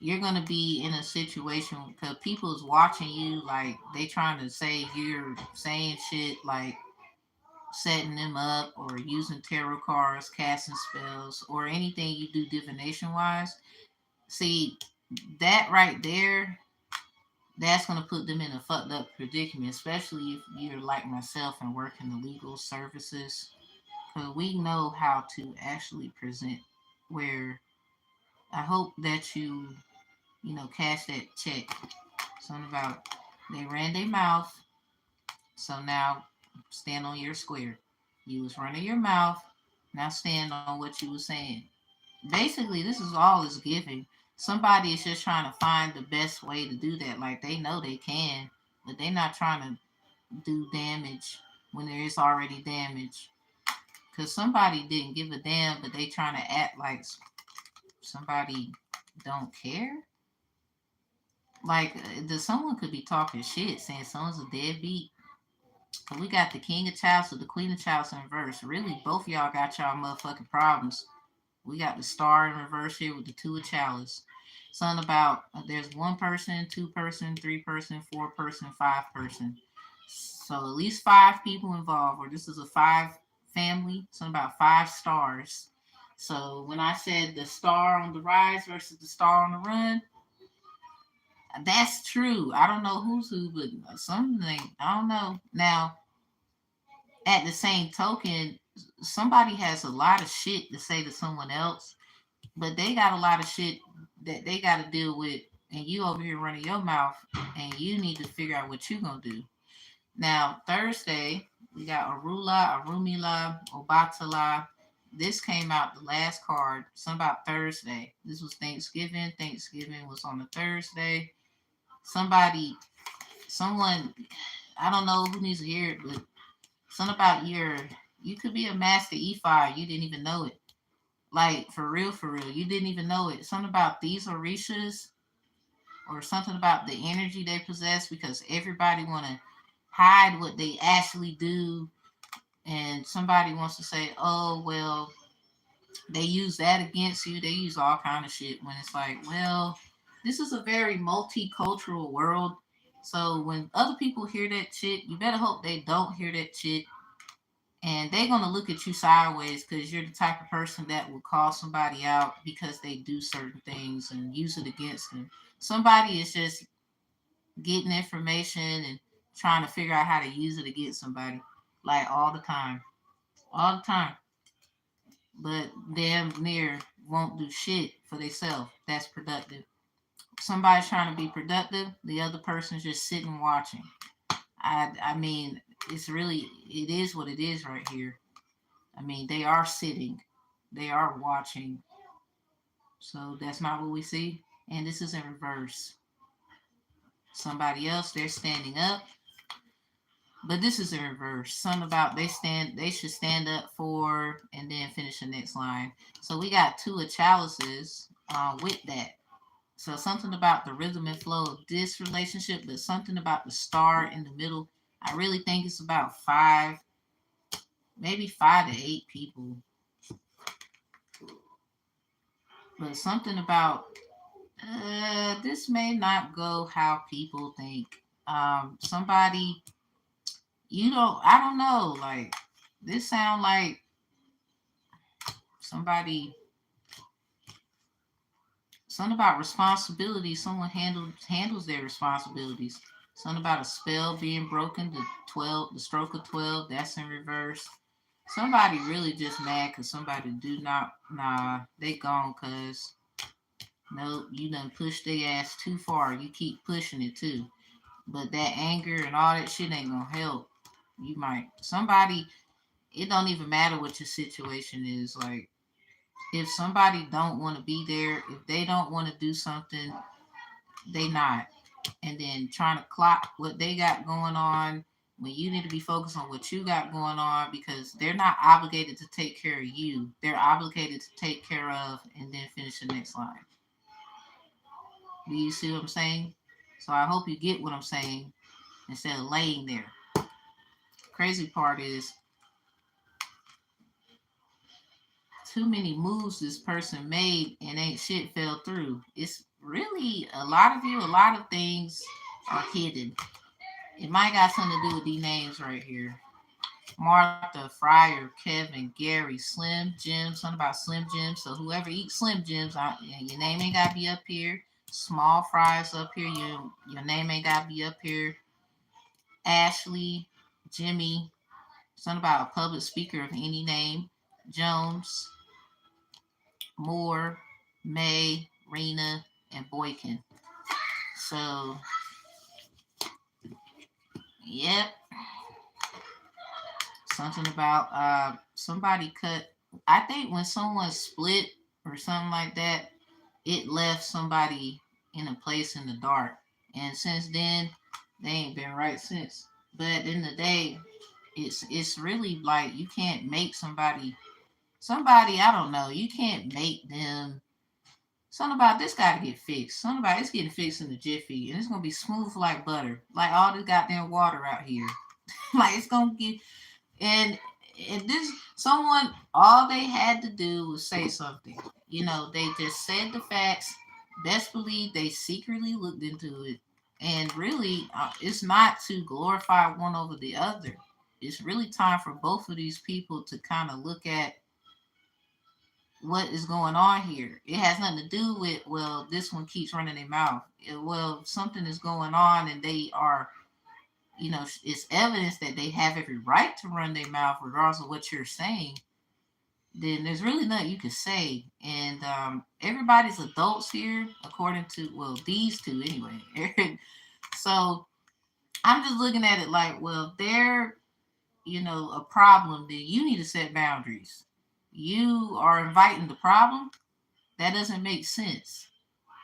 you're gonna be in a situation because people's watching you, like they trying to say you're saying shit like setting them up or using tarot cards, casting spells, or anything you do divination wise. See, that right there, that's gonna put them in a fucked up predicament, especially if you're like myself and work in the legal services. Because we know how to actually present where I hope that you cash that check. Something about they ran their mouth, so now stand on your square. You was running your mouth, now stand on what you was saying. Basically, this is all is giving. Somebody is just trying to find the best way to do that. Like they know they can, but they're not trying to do damage when there is already damage. Cause somebody didn't give a damn, but they trying to act like somebody don't care. Like someone could be talking shit, saying someone's a deadbeat. But we got the King of Chalice or the Queen of Chalice in reverse. Really, both y'all got y'all motherfucking problems. We got the Star in reverse here with the Two of Chalice. Something about there's one person, two person, three person, four person, five person. So at least five people involved, or this is a five family. Something about five stars. So when I said the star on the rise versus the star on the run, that's true. I don't know who's who, but something I don't know. Now, at the same token, somebody has a lot of shit to say to someone else, but they got a lot of shit that they got to deal with, and you over here running your mouth, and you need to figure out what you gonna do. Now, Thursday, we got Arula, Arumila, Obatala. This came out the last card. Something about Thursday. This was Thanksgiving. Thanksgiving was on a Thursday. Someone, I don't know who needs to hear it, but something about you could be a master E5. You didn't even know it. Like, for real, you didn't even know it. Something about these Orishas or something about the energy they possess because everybody want to hide what they actually do. And somebody wants to say, oh, well, They use that against you. They use all kind of shit when it's like, well, this is a very multicultural world. So when other people hear that shit, you better hope they don't hear that shit. And they're gonna look at you sideways because you're the type of person that will call somebody out because they do certain things and use it against them. Somebody is just getting information and trying to figure out how to use it against somebody, like all the time, all the time. But damn near won't do shit for themselves that's productive. Somebody's trying to be productive, the other person's just sitting watching. I mean, it's really, it is what it is right here. I mean, they are sitting, they are watching. So that's not what we see. And this is in reverse. Somebody else, they're standing up, but this is in reverse. Something about they should stand up for and then finish the next line. So we got two of chalices with that. So something about the rhythm and flow of this relationship, but something about the star in the middle. I really think it's about five, maybe 5 to 8 people. But something about this may not go how people think. Somebody, I don't know. Like this sound like somebody, something about responsibility. Someone handles their responsibilities. Something about a spell being broken. The stroke of 12. That's in reverse. Somebody really just mad because somebody do not, nah, they gone because, no, you done pushed their ass too far. You keep pushing it too. But that anger and all that shit ain't gonna help. You might, somebody, it don't even matter what your situation is. Like, if somebody don't want to be there, if they don't want to do something, they not. And then trying to clock what they got going on when you need to be focused on what you got going on because they're not obligated to take care of you. They're obligated to take care of and then finish the next line. Do you see what I'm saying? So I hope you get what I'm saying instead of laying there. Crazy part is too many moves this person made and ain't shit fell through. It's really a lot of you, a lot of things are hidden. It might got something to do with these names right here. Martha, Fryer, Kevin, Gary, Slim Jim, something about Slim Jim. So whoever eats Slim Jims, your name ain't gotta be up here. Small fries up here, your name ain't gotta be up here. Ashley, Jimmy, something about a public speaker of any name. Jones, Moore, May, Rena, and Boykin. So, yep, something about somebody cut. I think when someone split or something like that, it left somebody in a place in the dark. And since then, they ain't been right since. But in the day, it's really like you can't make somebody I don't know. You can't make them. Something about this got to get fixed. Something about it's getting fixed in the Jiffy, and it's gonna be smooth like butter, like all this goddamn water out here. Like it's gonna get and this someone all they had to do was say something. They just said the facts. Best believe they secretly looked into it, and really, it's not to glorify one over the other. It's really time for both of these people to kind of look at what is going on here. It has nothing to do with, well, this one keeps running their mouth. Well, something is going on and they are, it's evidence that they have every right to run their mouth regardless of what you're saying. Then there's really nothing you can say. And everybody's adults here, according to, well, these two anyway. So I'm just looking at it like, well, if they're, a problem, then you need to set boundaries. You are inviting the problem. That doesn't make sense.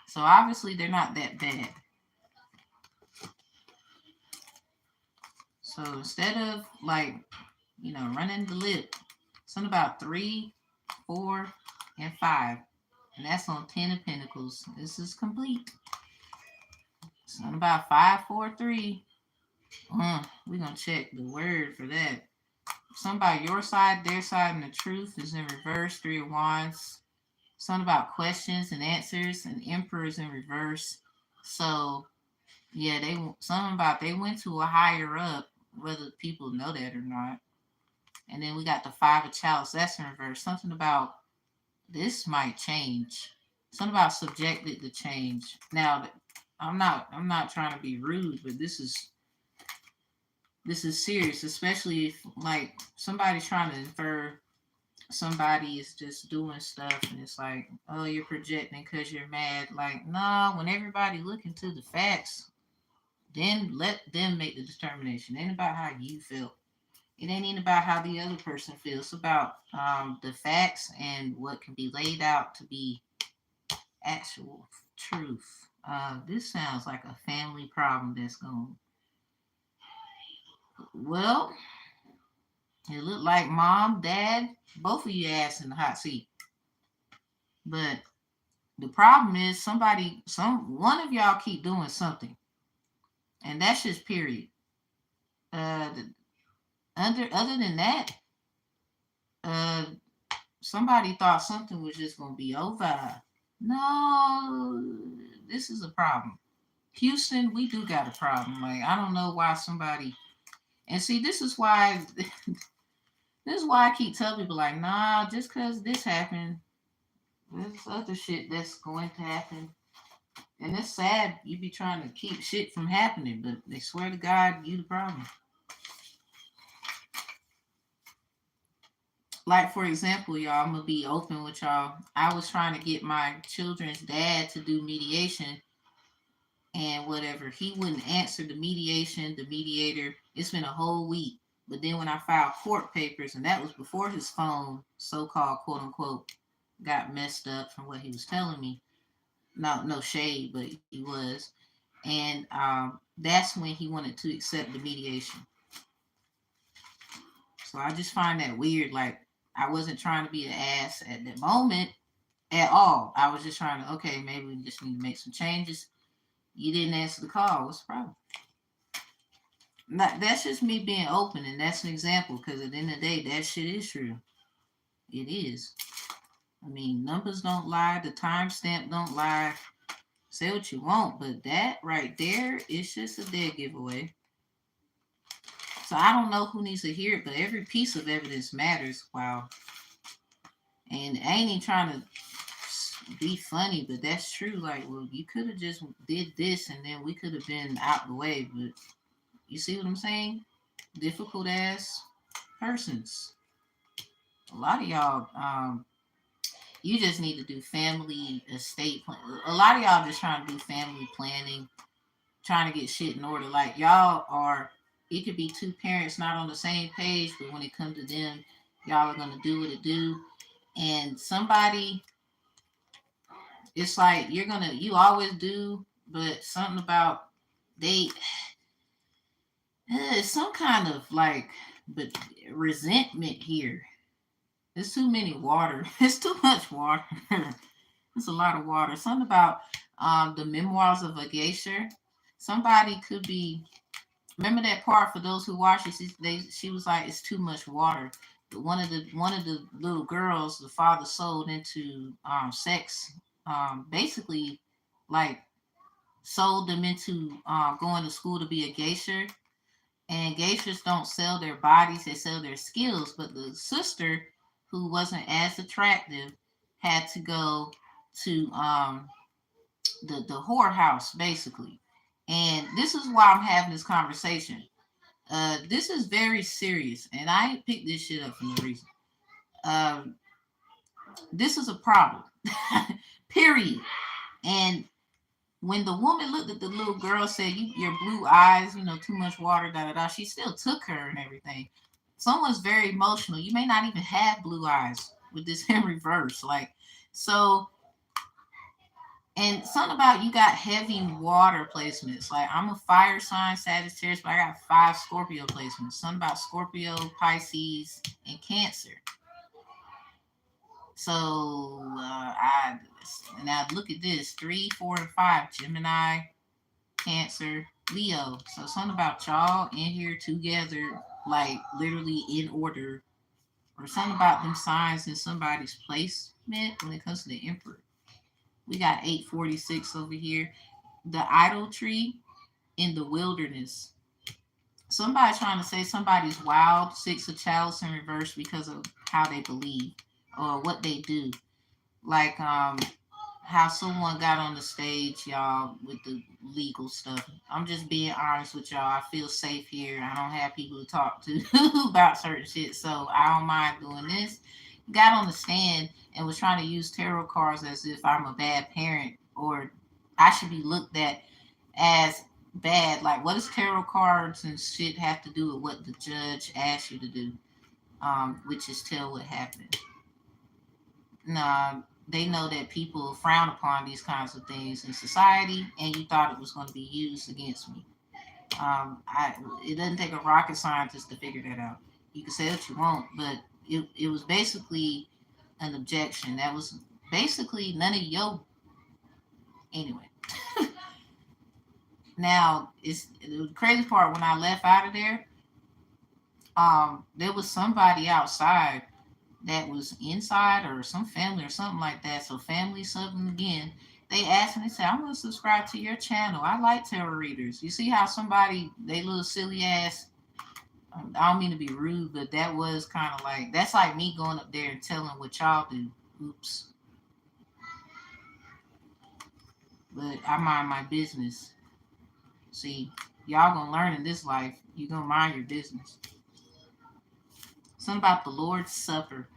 So obviously they're not that bad. So instead of like, running the lip, something about 3, 4, and 5. And that's on 10 of Pentacles. This is complete. Something about 5, 4, 3. We're gonna check the word for that. Something about your side, their side, and the truth is in reverse. Three of Wands. Something about questions and answers, and Emperor is in reverse. So yeah, something about they went to a higher up, whether people know that or not. And then we got the Five of Chalice, that's in reverse. Something about this might change. Something about subjected to change. Now, I'm not trying to be rude, but this is serious, especially if like somebody's trying to infer somebody is just doing stuff and it's like, oh, you're projecting because you're mad. Like, nah, when everybody look into the facts, then let them make the determination. It ain't about how you feel. It ain't even about how the other person feels. It's about the facts and what can be laid out to be actual truth. This sounds like a family problem that's going. Well, it looked like mom, dad, both of you ass in the hot seat. But the problem is one of y'all keep doing something, and that's just period. Uh, other than that, uh, somebody thought something was just gonna be over. No, this is a problem. Houston, we do got a problem. Like I don't know why somebody. And see, this is why I keep telling people like, nah, just cause this happened, there's other shit that's going to happen. And it's sad you be trying to keep shit from happening, but they swear to God you the problem. Like for example, y'all, I'm gonna be open with y'all. I was trying to get my children's dad to do mediation and whatever. He wouldn't answer the mediator. It's been a whole week. But then when I filed court papers, and that was before his phone, so-called quote unquote, got messed up from what he was telling me. No shade, but he was. And that's when he wanted to accept the mediation. So I just find that weird. Like I wasn't trying to be an ass at that moment at all. I was just trying to, okay, maybe we just need to make some changes. You didn't answer the call. What's the problem? That's just me being open, and that's an example. Because at the end of the day, that shit is true. It is. I mean, numbers don't lie. The timestamp don't lie. Say what you want, but that right there is just a dead giveaway. So I don't know who needs to hear it, but every piece of evidence matters. Wow. And I ain't even trying to be funny, but that's true. Like, well, you could have just did this, and then we could have been out the way. But you see what I'm saying? Difficult ass persons. A lot of y'all, you just need to do family estate plan. A lot of y'all just trying to do family planning, trying to get shit in order. Like y'all are, it could be two parents not on the same page, but when it comes to them, y'all are gonna do what it do. And somebody, it's like you always do, but something about they, some kind of like, but resentment here. There's too many water. It's too much water. It's a lot of water. Something about the memoirs of a geisha. Somebody could be. Remember that part for those who watch it. She was like, "It's too much water." But one of the little girls, the father sold into sex. Basically, like sold them into going to school to be a geisha. And geishas don't sell their bodies; they sell their skills. But the sister, who wasn't as attractive, had to go to the whorehouse basically. And this is why I'm having this conversation. This is very serious, and I ain't picked this shit up for no reason. Um, this is a problem, period. And when the woman looked at the little girl, said, "Your blue eyes, too much water, da da da." She still took her and everything. Someone's very emotional. You may not even have blue eyes with this in reverse, like so. And something about you got heavy water placements. Like I'm a fire sign, Sagittarius, but I got 5 Scorpio placements. Something about Scorpio, Pisces, and Cancer. So I now look at this: 3, 4, and 5. Gemini, Cancer, Leo. So something about y'all in here together like literally in order, or something about them signs in somebody's placement when it comes to the emperor. We got 846 over here. The idol tree in the wilderness. Somebody trying to say somebody's wild, six of chalice in reverse because of how they believe or what they do. Like how someone got on the stage, y'all, with the legal stuff. I'm just being honest with y'all. I feel safe here. I don't have people to talk to about certain shit, so I don't mind doing this. Got on the stand and was trying to use tarot cards as if I'm a bad parent or I should be looked at as bad. Like, what does tarot cards and shit have to do with what the judge asked you to do? Which is tell what happened. Nah, they know that people frown upon these kinds of things in society, and you thought it was going to be used against me. It doesn't take a rocket scientist to figure that out. You can say what you want, but it was basically an objection. That was basically none of your anyway. Now, it's the crazy part when I left out of there. There was somebody outside that was inside or some family or something like that. So family something again. They asked me, they said, I'm gonna subscribe to your channel. I like tarot readers. You see how somebody they little silly ass I don't mean to be rude, but that was kind of like that's like me going up there and telling what y'all do. Oops. But I mind my business. See, y'all gonna learn in this life. You gonna mind your business. Something about the Lord's Supper.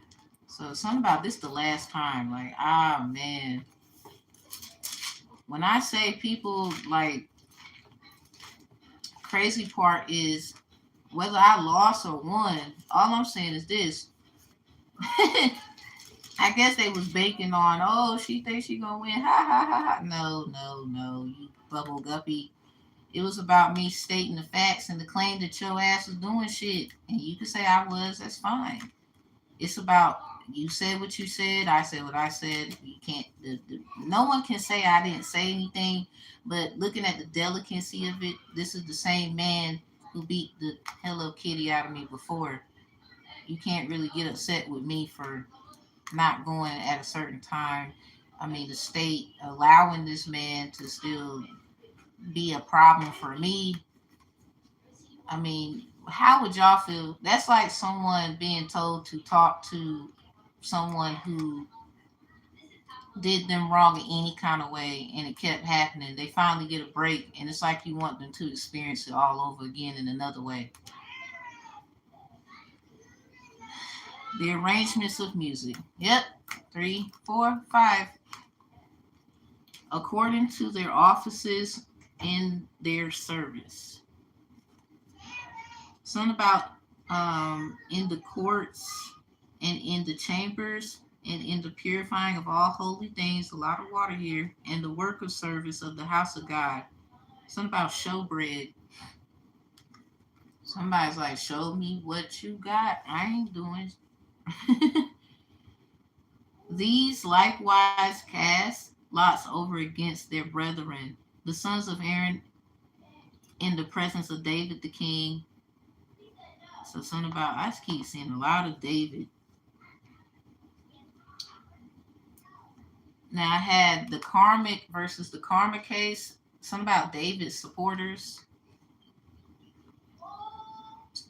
So something about this the last time. Like, ah man. When I say people like crazy part is whether I lost or won, all I'm saying is this. I guess they was banking on, oh, she thinks she gonna win. Ha ha ha ha. No, no, no, you bubble guppy. It was about me stating the facts and the claim that your ass was doing shit. And you can say I was, that's fine. It's about you said what you said, I said what I said. You can't no one can say I didn't say anything, but looking at the delicacy of it, this is the same man who beat the Hello Kitty out of me before. You can't really get upset with me for not going at a certain time. I mean, the state allowing this man to still be a problem for me. I mean, how would y'all feel? That's like someone being told to talk to someone who did them wrong in any kind of way and it kept happening. They finally get a break and it's like you want them to experience it all over again in another way. The arrangements of music. Yep. 3, 4, 5. According to their offices in their service. Something about in the courts and in the chambers and in the purifying of all holy things, a lot of water here, and the work of service of the house of God. Something about showbread. Somebody's like, show me what you got. I ain't doing. These likewise cast lots over against their brethren, the sons of Aaron, in the presence of David the king. So something about I just keep seeing a lot of David. Now I had the karmic versus the karma case. Something about David's supporters.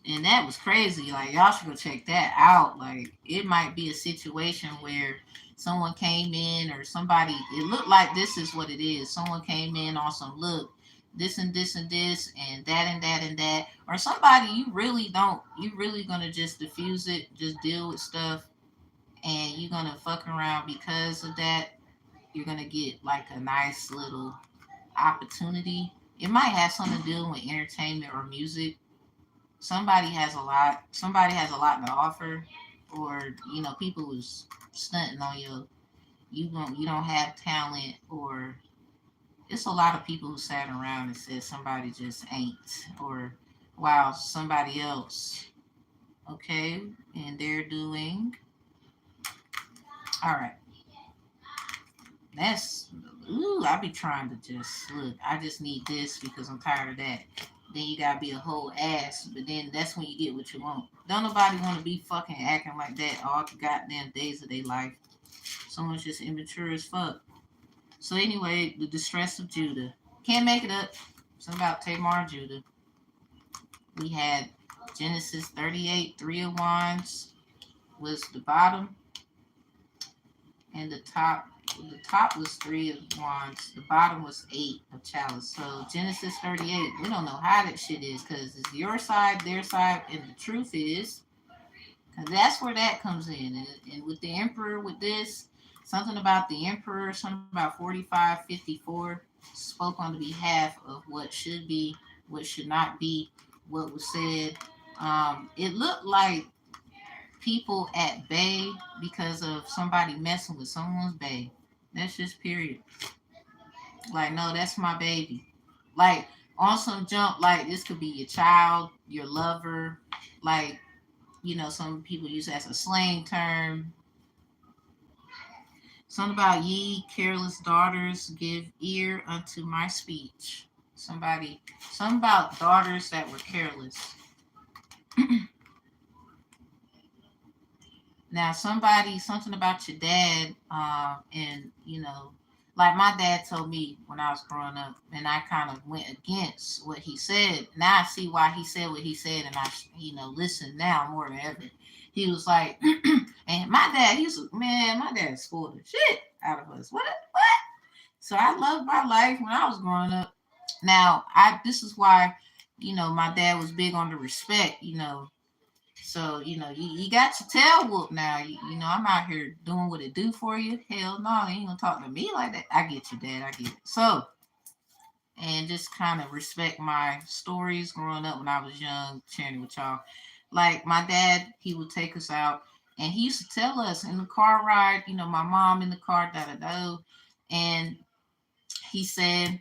And that was crazy. Like y'all should go check that out. Like it might be a situation where someone came in or somebody it looked like this is what it is. Someone came in on some look, this and this and this and that and that and that. Or somebody you really gonna just diffuse it, just deal with stuff and you're gonna fuck around because of that. You're gonna get like a nice little opportunity. It might have something to do with entertainment or music. Somebody has a lot to offer, or people who's stunting on you don't have talent, or it's a lot of people who sat around and said somebody just ain't, or wow, somebody else, okay, and they're doing all right. That's ooh, I be trying to just look. I just need this because I'm tired of that. then you gotta be a whole ass. But then that's when you get what you want. Don't nobody want to be fucking acting like that all the goddamn days of their life. Someone's just immature as fuck. So anyway, the distress of Judah. Can't make it up. Something about Tamar Judah. We had Genesis 38, 3 of Wands was the bottom, and the top was 3 of Wands. The bottom was 8 of Chalice. So Genesis 38, we don't know how that shit is, because it's your side, their side, and the truth is, because that's where that comes in. And with the Emperor, with this, something about the Emperor, something about 4554 spoke on the behalf of what should be, what should not be, what was said. It looked like people at bay because of somebody messing with someone's bae. That's just period. Like, no, that's my baby. Like, on some jump, like, this could be your child, your lover. Like, some people use it as a slang term. Something about ye careless daughters, give ear unto my speech. Something about daughters that were careless. Now, something about your dad, and like my dad told me when I was growing up, and I kind of went against what he said. Now I see why he said what he said, and I, listen now more than ever. He was like, and my dad spoiled the shit out of us. What? So I loved my life when I was growing up. Now, this is why, my dad was big on the respect, So, you got your tail whooped now. I'm out here doing what it do for you. Hell no, you ain't gonna talk to me like that. I get you, Dad. I get it. So, and just kind of respect my stories growing up when I was young, sharing it with y'all. Like my dad, he would take us out, and he used to tell us in the car ride, my mom in the car, da da da, and he said,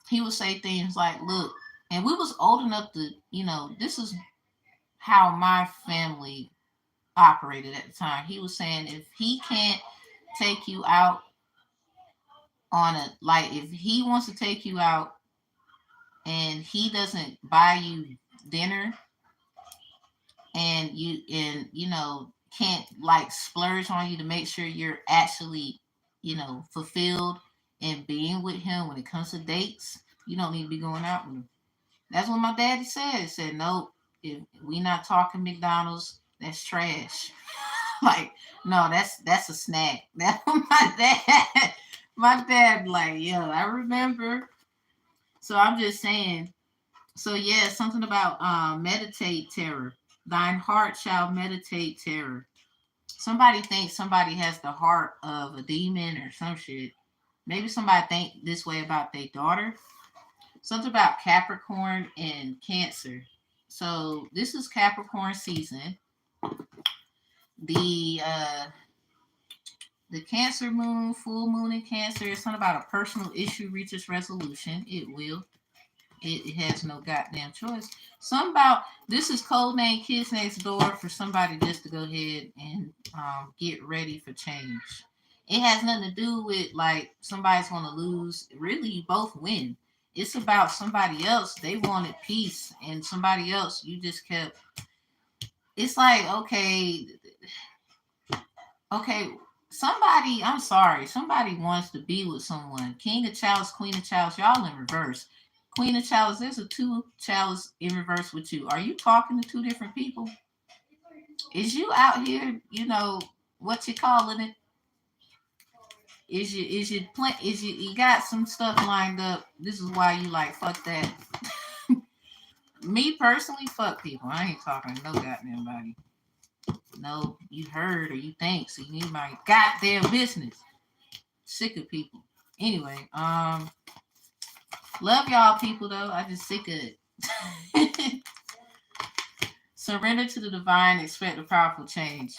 he would say things like, "Look," and we was old enough to, this is how my family operated at the time. He was saying, if he can't take you out if he wants to take you out and he doesn't buy you dinner, and can't like splurge on you to make sure you're actually, fulfilled and being with him when it comes to dates, you don't need to be going out with him. That's what my daddy said. He said, nope, if we not talking McDonald's, that's trash. Like, no, that's a snack. That's what my dad, like, yo, I remember. So I'm just saying. So yeah, something about meditate terror. Thine heart shall meditate terror. Somebody thinks somebody has the heart of a demon or some shit. Maybe somebody think this way about their daughter. Something about Capricorn and Cancer. So this is Capricorn season. The Cancer moon, full moon in Cancer, is something about a personal issue reaches resolution. It will. It has no goddamn choice. Something about this is code name Kids Next Door for somebody just to go ahead and get ready for change. It has nothing to do with like somebody's going to lose. Really, you both win. It's about somebody else. They wanted peace, and somebody else you just kept. It's like okay. I'm sorry, somebody wants to be with someone. King of Chalice, Queen of Chalice, y'all in reverse. Queen of Chalice, there's a 2 Chalice in reverse with you. Are you talking to 2 different people? Is you out here, what you calling it? You got some stuff lined up? This is why you like, fuck that. Me personally, fuck people. I ain't talking to no goddamn body. No, you heard or you think, so you need my goddamn business. Sick of people. Anyway, love y'all people though. I just sick of it. Surrender to the divine, expect a powerful change.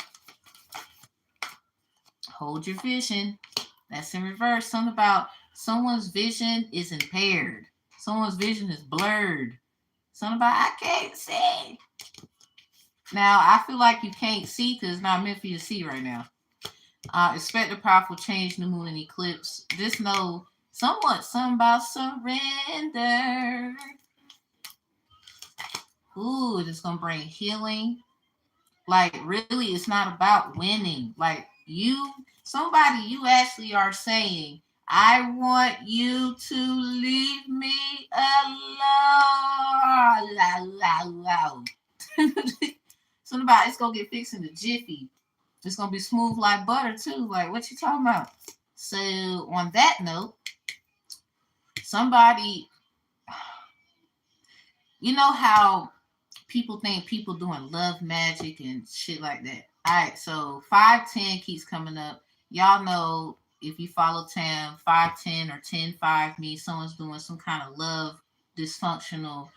Hold your vision. That's in reverse. Something about someone's vision is impaired. Someone's vision is blurred. Something about I can't see. Now, I feel like you can't see because it's not meant for you to see right now. Expect a powerful change, new moon and eclipse. Just know something about surrender. Ooh, it's gonna bring healing. Like really, it's not about winning. Like somebody, you actually are saying, I want you to leave me alone. La, la, la. Something about it's gonna get fixed in the Jiffy. It's gonna be smooth like butter too. Like what you talking about? So on that note, somebody, you know how people think people doing love magic and shit like that. All right, so 510 keeps coming up. Y'all know if you follow Tam, 510 or 10-5 means someone's doing some kind of love dysfunctional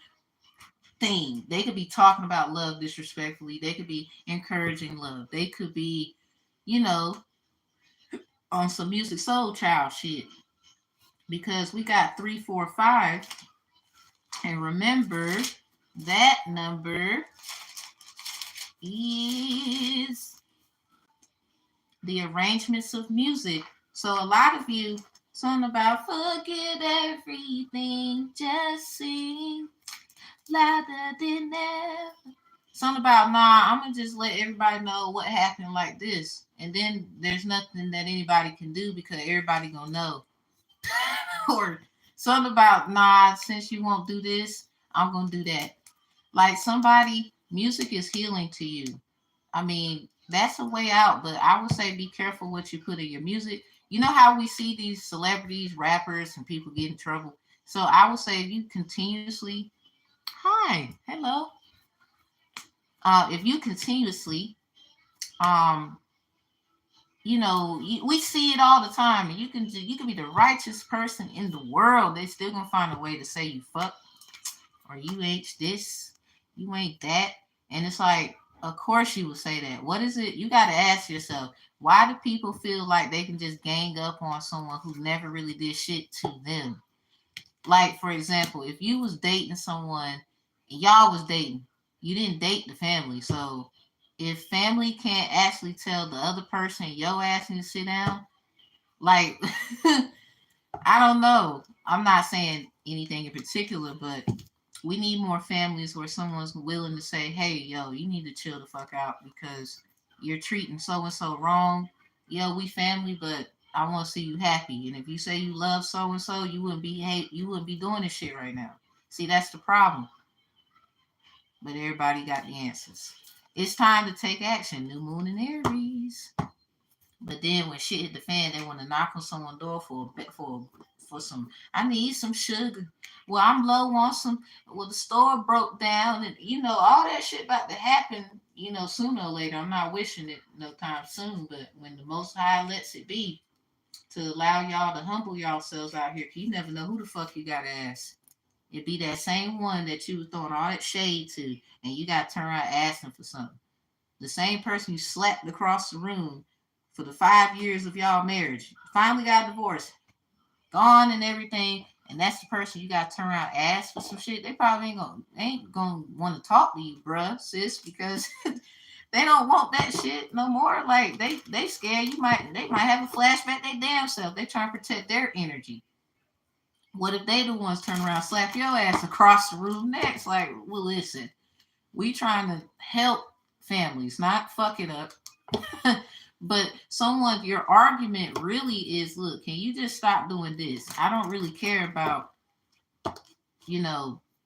thing. They could be talking about love disrespectfully. They could be encouraging love. They could be, you know, on some music soul child shit. Because we got 345, and remember that number is the arrangements of music. So a lot of you, something about forget everything, just sing louder than ever. Something about I'm gonna just let everybody know what happened like this, and then there's nothing that anybody can do because everybody gonna know. Or something about since you won't do this, I'm gonna do that. Like somebody, music is healing to you. I mean, that's a way out, but I would say be careful what you put in your music. You know how we see these celebrities, rappers, and people get in trouble. So I would say if you continuously, hi, hello. If you continuously, um, we see it all the time, and you can be the righteous person in the world. They still gonna find a way to say you fuck or you ain't this, you ain't that, and it's like, of course you would say that. What is it? You got to ask yourself, why do people feel like they can just gang up on someone who never really did shit to them? Like for example, if you was dating someone and y'all was dating, you didn't date the family. So if family can't actually tell the other person yo ass need to sit down, like I don't know. I'm not saying anything in particular, but we need more families where someone's willing to say, hey, yo, you need to chill the fuck out because you're treating so and so wrong. Yo, we family, but I want to see you happy. And if you say you love so and so, you wouldn't be doing this shit right now. See, that's the problem. But everybody got the answers. It's time to take action. New moon in Aries. But then when shit hit the fan, they want to knock on someone's door for some. I need some sugar. Well, I'm low on some. Well, the store broke down, and all that shit about to happen. Sooner or later. I'm not wishing it no time soon, but when the Most High lets it be, to allow y'all to humble yourselves out here, 'cause you never know who the fuck you gotta ask. It be that same one that you was throwing all that shade to, and you got to turn around asking for something. The same person you slapped across the room for the 5 years of y'all marriage, finally got divorced, gone and everything, and that's the person you got to turn around ask for some shit. They probably ain't gonna want to talk to you, bruh, sis, because they don't want that shit no more. Like they scared they might have a flashback they damn self. They trying to protect their energy. What if they the ones turn around slap your ass across the room next? Like, well, listen, we trying to help families, not fuck it up. But your argument really is, look, can you just stop doing this? I don't really care about,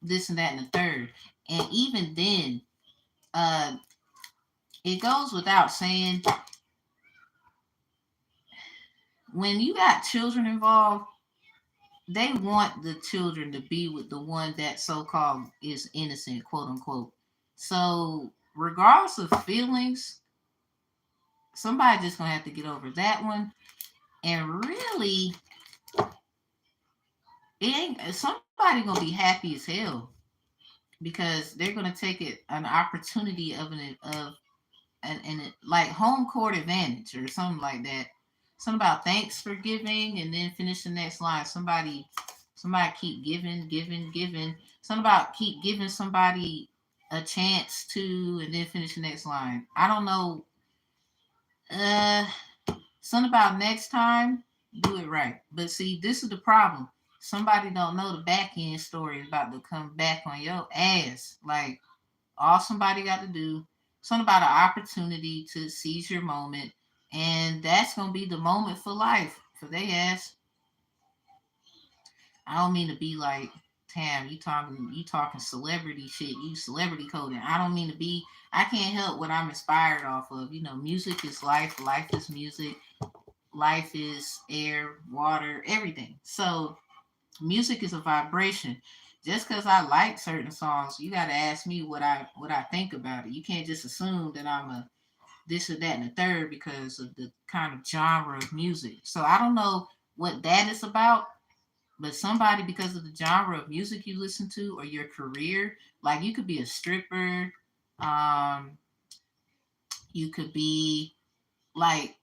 this and that and the third. And even then, it goes without saying, when you got children involved, they want the children to be with the one that so-called is innocent, quote unquote. So regardless of feelings, somebody just gonna have to get over that one. And really, somebody gonna be happy as hell because they're gonna take it an opportunity of like home court advantage or something like that. Something about thanks for giving, and then finish the next line. Somebody keep giving. Something about keep giving somebody a chance to, and then finish the next line. I don't know. Something about next time, do it right. But see, this is the problem. Somebody don't know the back end story is about to come back on your ass. Like, All somebody got to do, something about an opportunity to seize your moment, and that's gonna be the moment for life for they ass. I don't mean to be like, Tam, you talking celebrity shit, you celebrity coding. I don't mean to be. I can't help what I'm inspired off of. Music is life. Life is music. Life is air, water, everything. So music is a vibration. Just because I like certain songs, you got to ask me what I think about it. You can't just assume that I'm a this or that and the third because of the kind of genre of music. So I don't know what that is about, but somebody, because of the genre of music you listen to or your career, like you could be a stripper, um, you could be like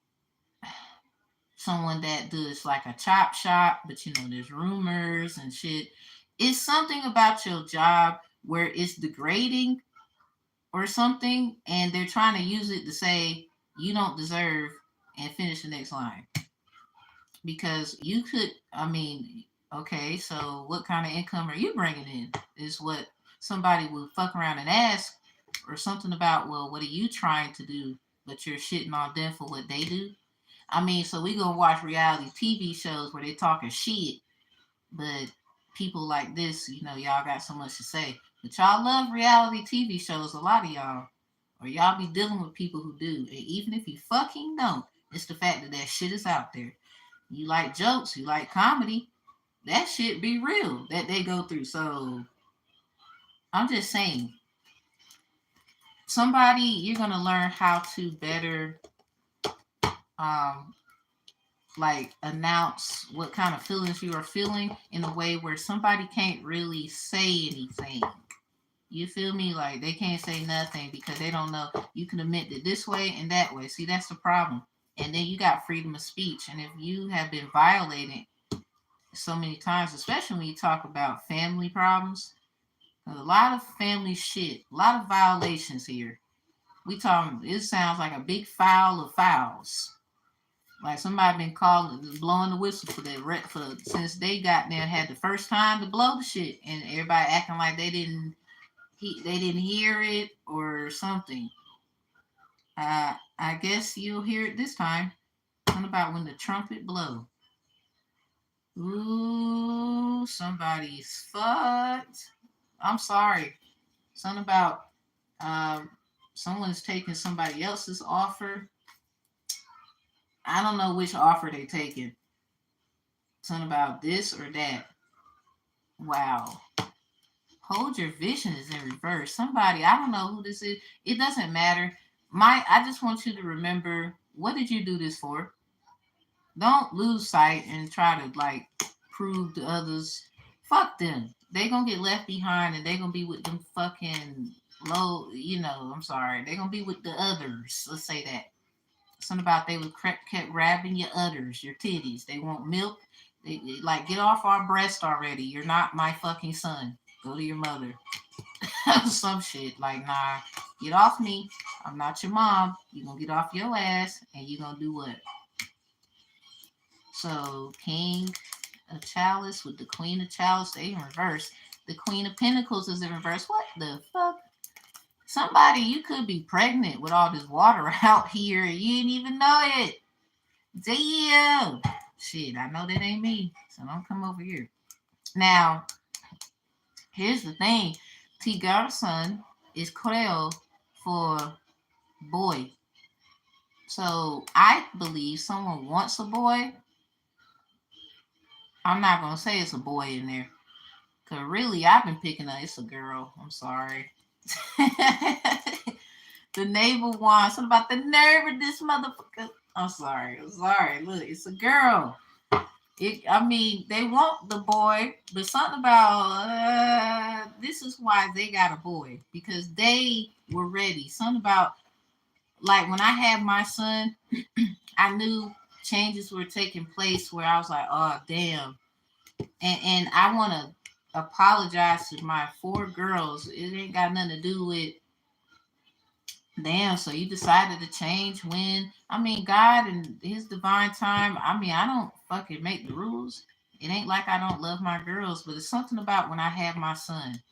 someone that does like a chop shop, but there's rumors and shit. It's something about your job where it's degrading or something, and they're trying to use it to say you don't deserve and finish the next line. Because you could, okay, so what kind of income are you bringing in? Is what somebody would fuck around and ask, or something about, well, what are you trying to do? But you're shitting on them for what they do. So we gonna watch reality TV shows where they talking shit, but people like this, y'all got so much to say. But y'all love reality TV shows, a lot of y'all, or y'all be dealing with people who do. And even if you fucking don't, it's the fact that that shit is out there. You like jokes, you like comedy, that shit be real that they go through. So I'm just saying, somebody, you're gonna learn how to better um like announce what kind of feelings you are feeling in a way where somebody can't really say anything. You feel me? Like they can't say nothing because they don't know. You can admit it this way and that way. See, that's the problem. And then you got freedom of speech. And if you have been violated so many times, especially when you talk about family problems, a lot of family shit, a lot of violations here. We talking, it sounds like a big file of files. Like somebody been calling, blowing the whistle for that for since they got there and had the first time to blow the shit, and everybody acting like they didn't hear it or something. I guess you'll hear it this time. Something about when the trumpet blow. Ooh, somebody's fucked. I'm sorry. Something about um, someone's taking somebody else's offer. I don't know which offer they taking. Something about this or that. Wow. Hold your vision is in reverse. Somebody, I don't know who this is. It doesn't matter. I just want you to remember, what did you do this for? Don't lose sight and try to like prove to others. Fuck them. They gonna get left behind and they gonna be with them fucking low. I'm sorry. They gonna be with the others. Let's say that. Something about they would kept grabbing your udders, your titties. They want milk. They like, get off our breast already. You're not my fucking son. Go to your mother. Some shit like, nah, get off me. I'm not your mom. You gonna get off your ass and you gonna do what? So King of Chalice with the Queen of Chalice, they in reverse. The Queen of Pentacles is in reverse. What the fuck? Somebody, you could be pregnant with all this water out here and you didn't even know it. Damn. Shit, I know that ain't me. So don't come over here. Now, here's the thing. Tigarson is Creole for boy. So I believe someone wants a boy. I'm not going to say it's a boy in there. Because really, I've been picking up, it's a girl. I'm sorry. The naval wand. Something about the nerve of this motherfucker. I'm sorry. Look, it's a girl. They want the boy, but something about this is why they got a boy, because they were ready. Something about, like, when I had my son, I knew changes were taking place where I was like, oh damn. And I want to apologize to my 4 girls. It ain't got nothing to do with, damn, so you decided to change when, God and his divine time. I don't fucking make the rules. It ain't like I don't love my girls, but it's something about when I have my son.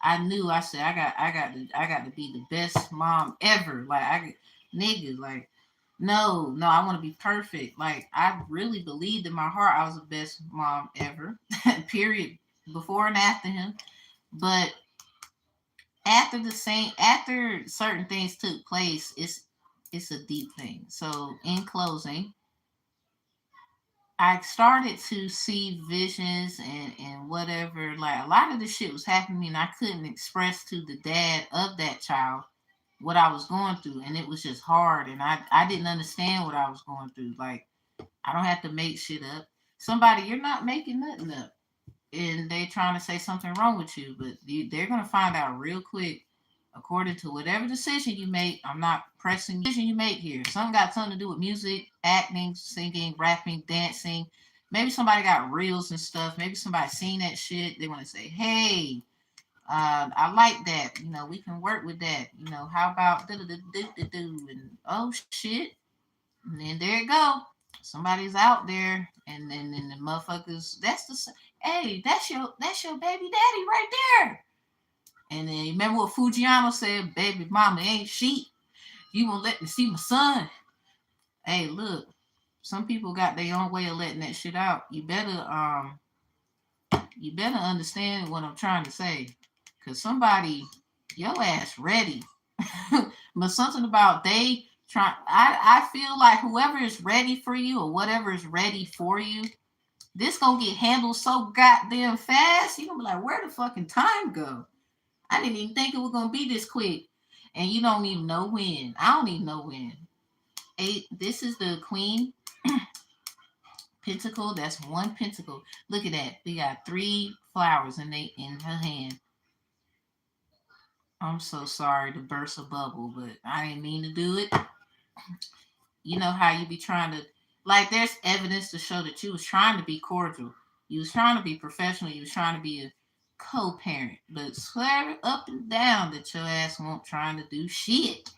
I knew. I said, I got to be the best mom ever. Like nigga, like, no, I want to be perfect. Like, I really believed in my heart I was the best mom ever. Period. Before and after him, but after certain things took place, it's a deep thing. So in closing, I started to see visions and whatever. Like a lot of the shit was happening, and I couldn't express to the dad of that child what I was going through, and it was just hard. And I didn't understand what I was going through. Like I don't have to make shit up. Somebody, you're not making nothing up, and they trying to say something wrong with you, but they're gonna find out real quick. According to whatever decision you make, I'm not pressing decision you make here. Some got something to do with music, acting, singing, rapping, dancing. Maybe somebody got reels and stuff. Maybe somebody seen that shit. They want to say, "Hey, I like that. You know, we can work with that. You know, how about do do do do do?" And oh shit, and then there you go. Somebody's out there, and then the motherfuckers. Hey, that's your baby daddy right there. And then remember what Fujiyama said, baby mama ain't shit. You won't let me see my son. Hey, look, some people got their own way of letting that shit out. You better understand what I'm trying to say. Cause somebody, your ass ready. But something about they try I feel like whoever is ready for you or whatever is ready for you, this gonna get handled so goddamn fast. You gonna be like, where the fucking time go? I didn't even think it was gonna be this quick. And you don't even know when. I don't even know when. This is the Queen Pentacle. That's one pentacle. Look at that. We got 3 flowers in her hand. I'm so sorry to burst a bubble, but I didn't mean to do it. You know how you be trying to, like, there's evidence to show that you was trying to be cordial. You was trying to be professional. You was trying to be a co-parent, but swear up and down that your ass won't trying to do shit.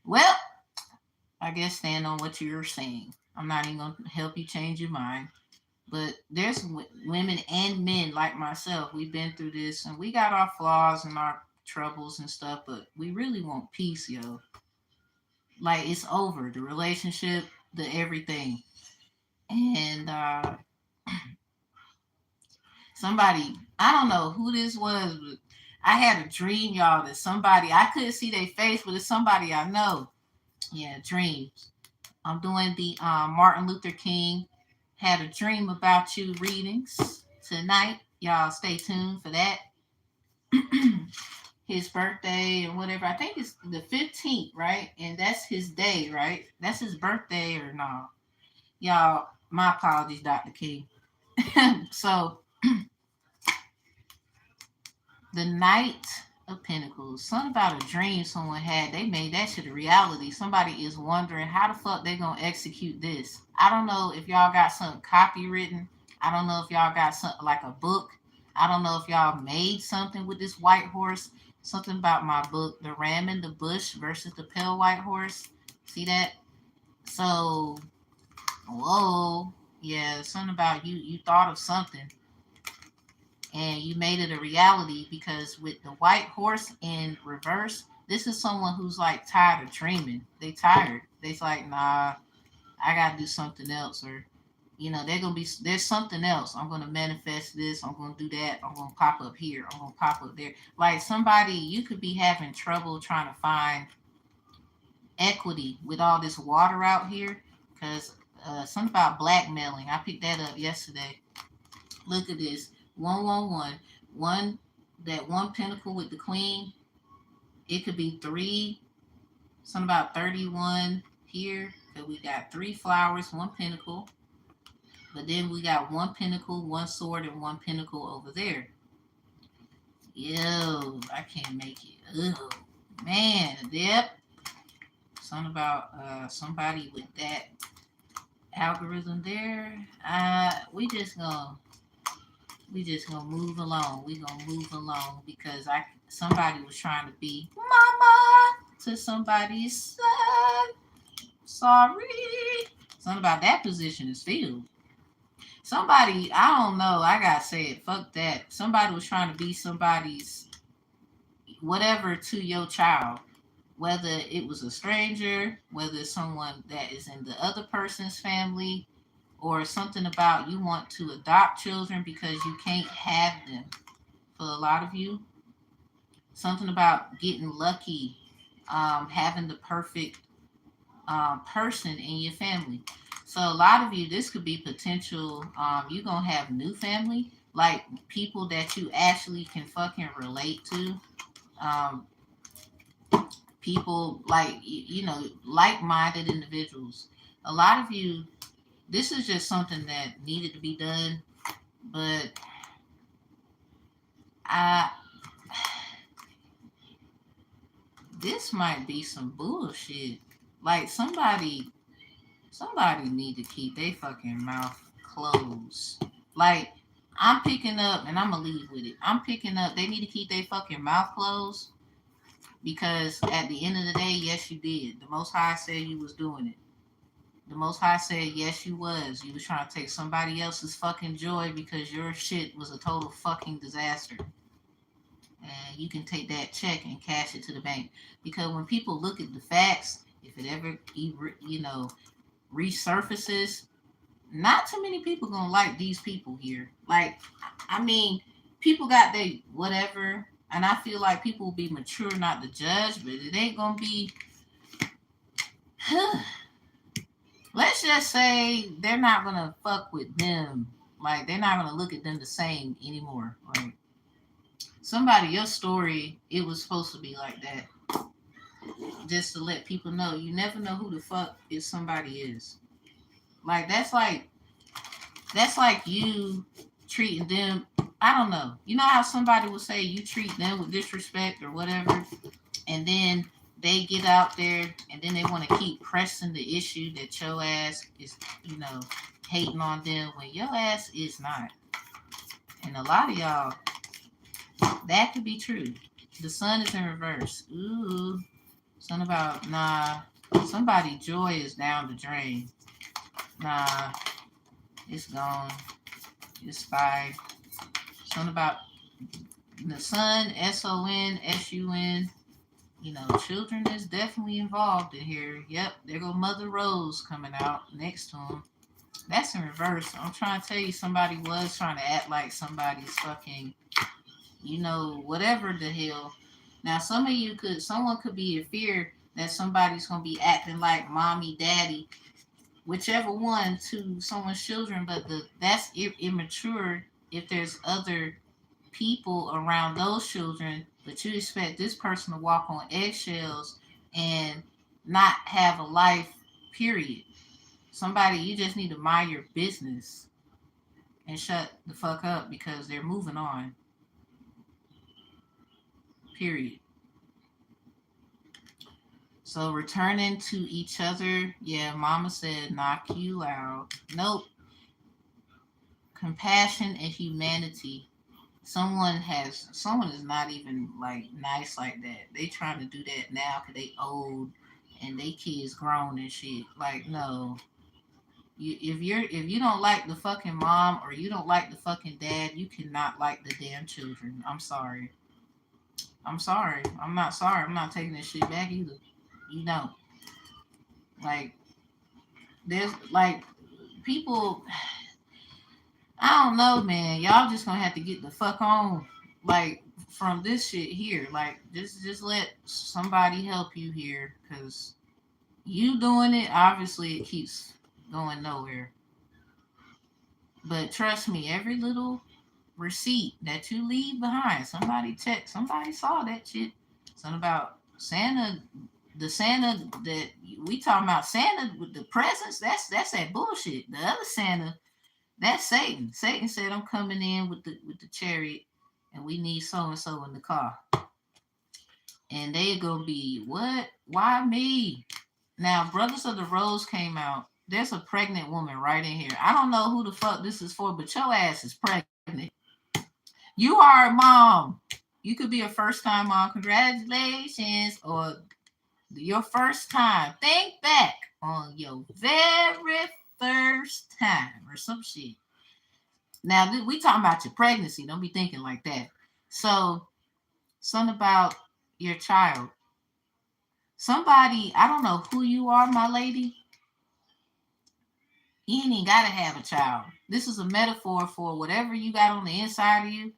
Well, I guess stand on what you're saying. I'm not even gonna help you change your mind. But there's women and men like myself. We've been through this, and we got our flaws and our troubles and stuff. But we really want peace, yo. Like it's over. The relationship, the everything. And somebody, I don't know who this was, but I had a dream, y'all, that somebody, I couldn't see their face, but it's somebody I know. Yeah, dreams. I'm doing the Martin Luther King Had a Dream About You readings tonight. Y'all stay tuned for that. His birthday and whatever. I think it's the 15th, right? And that's his day, right? That's his birthday or no? Y'all, my apologies, Dr. King. So the Knight of Pentacles. Something about a dream someone had. They made that shit a reality. Somebody is wondering how the fuck they gonna execute this. I don't know if y'all got some copywritten. I don't know if y'all got something like a book. I don't know if y'all made something with this white horse. Something about my book, The Ram in the Bush versus the Pale White Horse. See that? So, whoa. Yeah, something about you thought of something and you made it a reality because with the white horse in reverse, this is someone who's like tired of dreaming. They tired. They's like, nah, I gotta do something else, or you know, there's something else. I'm gonna manifest this. I'm gonna do that. I'm gonna pop up here. I'm gonna pop up there. Like somebody, you could be having trouble trying to find equity with all this water out here, because something about blackmailing. I picked that up yesterday. Look at this. 111. One that one pentacle with the queen. It could be 3. Something about 31 here. Cause we got 3 flowers, 1 pentacle. But then we got 1 pentacle, 1 sword, and 1 pentacle over there. Yo, I can't make it. Ugh. Man, yep. Something about somebody with that algorithm there. We just gonna move along. We gonna move along because somebody was trying to be mama to somebody's son. Sorry. Something about that position is filled. Somebody, I don't know. I gotta say it. Fuck that. Somebody was trying to be somebody's. whatever to your child, whether it was a stranger, whether it's someone that is in the other person's family, or something about you want to adopt children because you can't have them. For a lot of you, something about getting lucky, having the perfect person in your family. So a lot of you, this could be potential. You're gonna have new family, like people that you actually can fucking relate to. Um, People like like-minded individuals. A lot of you, this is just something that needed to be done, but I this might be some bullshit. Like somebody need to keep their fucking mouth closed. Like I'm picking up, and I'm gonna leave with it. I'm picking up. They need to keep their fucking mouth closed because at the end of the day, yes, you did. The Most High said you was doing it. The Most High said yes, you was. You was trying to take somebody else's fucking joy because your shit was a total fucking disaster. And you can take that check and cash it to the bank. Because when people look at the facts, if it ever, resurfaces, not too many people gonna like these people here. Like, I mean, people got they whatever, and I feel like people will be mature not to judge, but it ain't gonna be. Let's just say they're not gonna fuck with them. Like they're not gonna look at them the same anymore. Like somebody, your story, it was supposed to be like that. Just to let people know, you never know who the fuck if somebody is. Like that's like you treating them. I don't know. You know how somebody will say you treat them with disrespect or whatever, and then they get out there and then they want to keep pressing the issue that your ass is, hating on them when your ass is not. And a lot of y'all, that could be true. The sun is in reverse. Ooh, something about nah. Somebody joy is down the drain. Nah, it's gone. It's fired. Something about the sun, SON, SUN. Children is definitely involved in here. Yep, there go Mother Rose coming out next to him. That's in reverse. I'm trying to tell you, somebody was trying to act like somebody's fucking, whatever the hell. Now, someone could be in fear that somebody's gonna be acting like mommy, daddy, whichever one to someone's children, but that's immature if there's other people around those children, but you expect this person to walk on eggshells and not have a life, period. Somebody, you just need to mind your business and shut the fuck up because they're moving on, period. So returning to each other, yeah, mama said knock you out. Nope. Compassion and humanity. Someone is not even like nice like that. They trying to do that now because they old and they kids grown and shit. Like no, if you don't like the fucking mom or you don't like the fucking dad, you cannot like the damn children. I'm sorry. I'm sorry. I'm not sorry. I'm not taking this shit back either. You know, like there's like people. I don't know, man. Y'all just gonna have to get the fuck on, like from this shit here. Like just let somebody help you here, cause you doing it. Obviously, it keeps going nowhere. But trust me, every little receipt that you leave behind, somebody checked, somebody saw that shit. Something about Santa, the Santa that we talking about, Santa with the presents. That's that bullshit. The other Santa, that's Satan. Satan said, "I'm coming in with the chariot, and we need so and so in the car." And they gonna be what? Why me? Now, Brothers of the Rose came out. There's a pregnant woman right in here. I don't know who the fuck this is for, but your ass is pregnant. You are a mom. You could be a first time mom. Congratulations, or your first time. Think back on your very first time or some shit. Now we talking about your pregnancy. Don't be thinking like that. So something about your child. Somebody, I don't know who you are, my lady. You ain't even gotta have a child. This is a metaphor for whatever you got on the inside of you.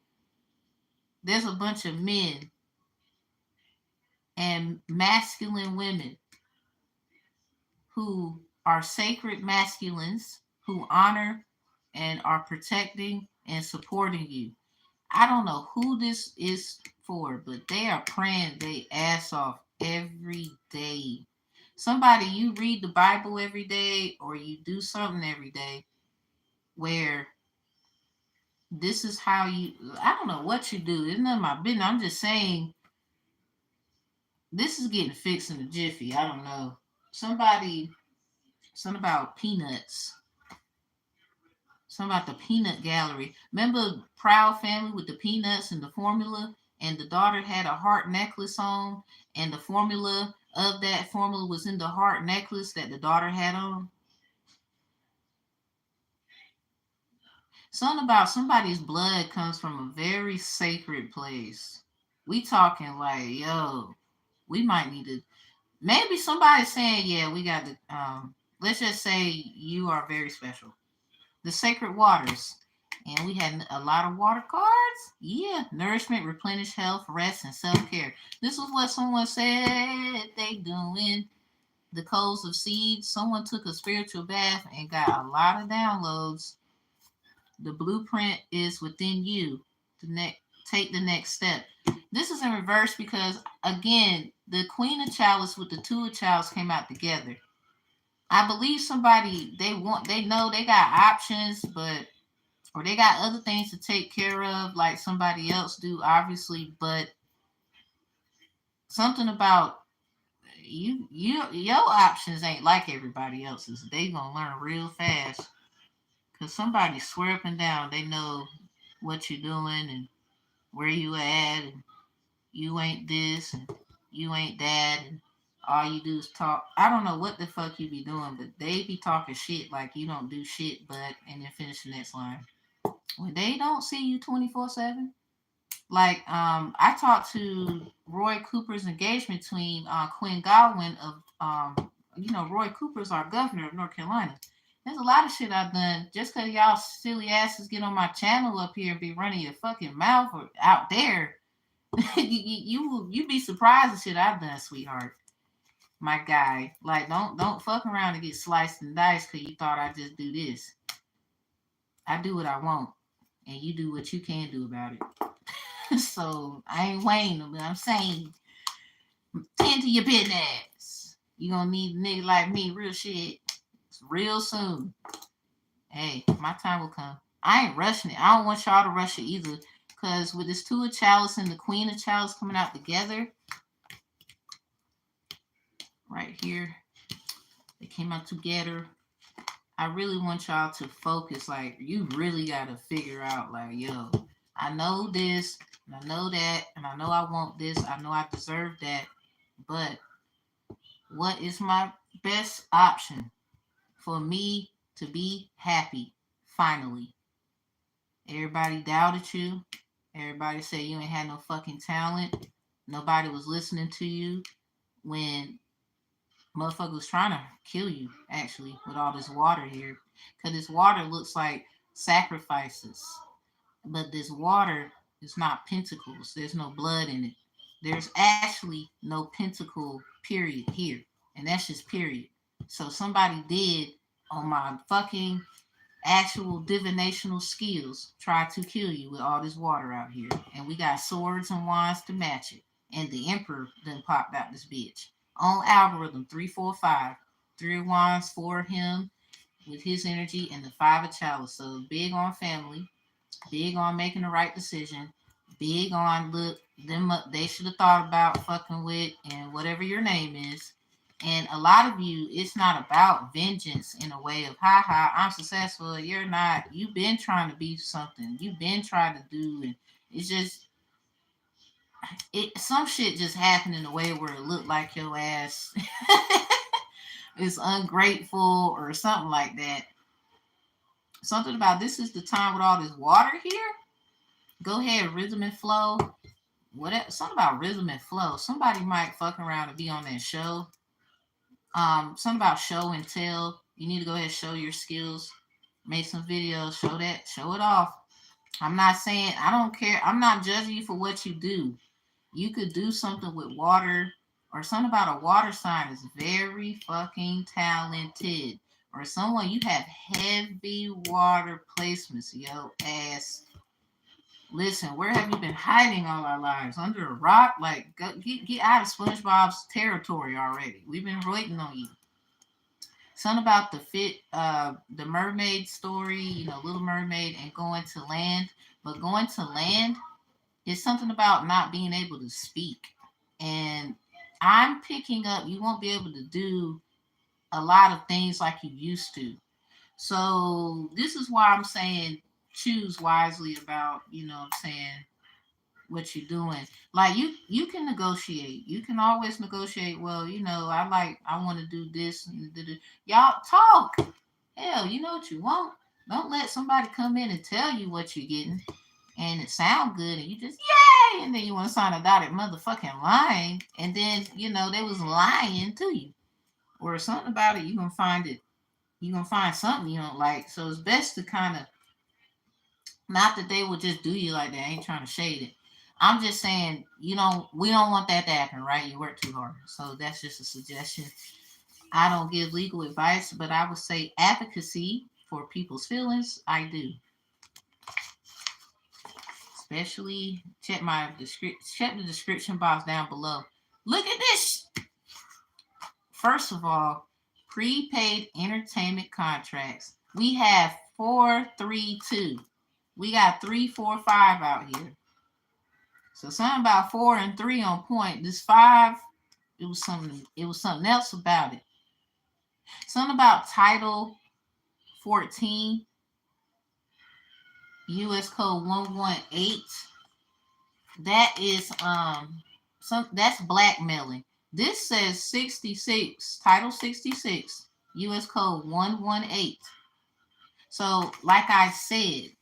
There's a bunch of men and masculine women who are sacred masculines who honor and are protecting and supporting you. I don't know who this is for, but they are praying their ass off every day. Somebody, you read the Bible every day or you do something every day where this is how you, I don't know what you do. It's none of my business. I'm just saying this is getting fixed in a jiffy. I don't know. Somebody, something about peanuts. Something about the peanut gallery. Remember Proud Family with the peanuts and the formula? And the daughter had a heart necklace on, and the formula of that formula was in the heart necklace that the daughter had on. Something about somebody's blood comes from a very sacred place. We talking like, yo, we might need to. Maybe somebody's saying, yeah, we got to. Let's just say you are very special. The sacred waters. And we had a lot of water cards. Yeah. Nourishment, replenish health, rest, and self-care. This is what someone said they doing. The codes of seeds. Someone took a spiritual bath and got a lot of downloads. The blueprint is within you. Take the next step. This is in reverse because, again, the Queen of Chalice with the Two of Chalice came out together. I believe somebody, they know they got options, but or they got other things to take care of like somebody else do, obviously, but something about your options ain't like everybody else's. They gonna learn real fast because somebody swear up and down they know what you're doing and where you at, and you ain't this and you ain't that, and all you do is talk. I don't know what the fuck you be doing, but they be talking shit like you don't do shit, but and then finish the next line. When they don't see you 24/7. Like I talked to Roy Cooper's engagement between Quinn Godwin of Roy Cooper's our governor of North Carolina. There's a lot of shit I've done just because y'all silly asses get on my channel up here and be running your fucking mouth or out there. you be surprised the shit I've done, sweetheart. My guy, like don't fuck around and get sliced and diced because you thought I just do this. I do what I want, and you do what you can do about it. So I ain't weighing but I'm saying, tend to your business. You gonna need a nigga like me, real shit, real soon. Hey, my time will come. I ain't rushing it. I don't want y'all to rush it either. Because with this Two of Chalice and the Queen of Chalice coming out together, right here, they came out together. I really want y'all to focus. Like, you really got to figure out, like, yo, I know this, and I know that, and I know I want this. I know I deserve that. But what is my best option for me to be happy, finally? Everybody doubted you. Everybody said you ain't had no fucking talent. Nobody was listening to you when motherfucker was trying to kill you, actually, with all this water here. Because this water looks like sacrifices. But this water is not pentacles. There's no blood in it. There's actually no pentacle, period, here. And that's just period. So somebody did, on my fucking actual divinational skills, try to kill you with all this water out here. And we got swords and wands to match it. And the emperor then popped out this bitch. On algorithm 345. 3 of wands for him with his energy, and the 5 of chalice. So big on family, big on making the right decision, big on look them up. They should have thought about fucking with and whatever your name is. And a lot of you, it's not about vengeance in a way of I'm successful, you're not. You've been trying to be something. You've been trying to do, and it's just some shit just happened in a way where it looked like your ass is ungrateful or something like that. Something about this is the time with all this water here. Go ahead, rhythm and flow. something about rhythm and flow. Somebody might fuck around and be on that show. Something about show and tell. You need to go ahead and show your skills. Make some videos. Show it off. I'm not saying, I don't care. I'm not judging you for what you do. You could do something with water, or something about a water sign is very fucking talented. Or someone, you have heavy water placements, yo ass. Listen, where have you been hiding all our lives? Under a rock? Like, get out of SpongeBob's territory already. We've been waiting on you. Something about the mermaid story, Little Mermaid, and going to land. But going to land is something about not being able to speak. And I'm picking up, you won't be able to do a lot of things like you used to. So this is why I'm saying choose wisely about, what I'm saying, what you're doing. Like you can negotiate. You can always negotiate. Well, I want to do this and y'all talk. Hell, you know what you want. Don't let somebody come in and tell you what you're getting and it sound good and you just yay, and then you want to sign a dotted motherfucking line, and then they was lying to you or something about it. You're gonna find something you don't like. So it's best to kind of, not that they will just do you like that. I ain't trying to shade it. I'm just saying, we don't want that to happen, right? You work too hard. So that's just a suggestion. I don't give legal advice, but I would say advocacy for people's feelings, I do. Especially check the description box down below. Look at this. First of all, prepaid entertainment contracts. We have 432. We got 345 out here. So something about 4 and 3 on point. This 5, it was something else about it. Something about Title 14, U.S. Code 118. That is that's blackmailing. This says 66, Title 66, U.S. Code 118. So, like I said,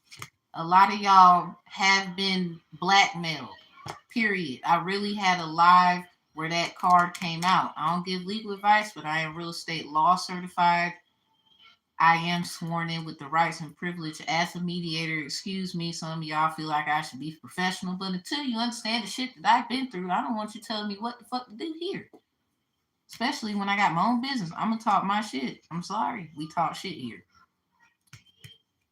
a lot of y'all have been blackmailed. Period. I really had a live where that card came out. I don't give legal advice, but I am real estate law certified. I am sworn in with the rights and privilege as a mediator. Excuse me, some of y'all feel like I should be professional, but until you understand the shit that I've been through, I don't want you telling me what the fuck to do here. Especially when I got my own business. I'm going to talk my shit. I'm sorry. We talk shit here.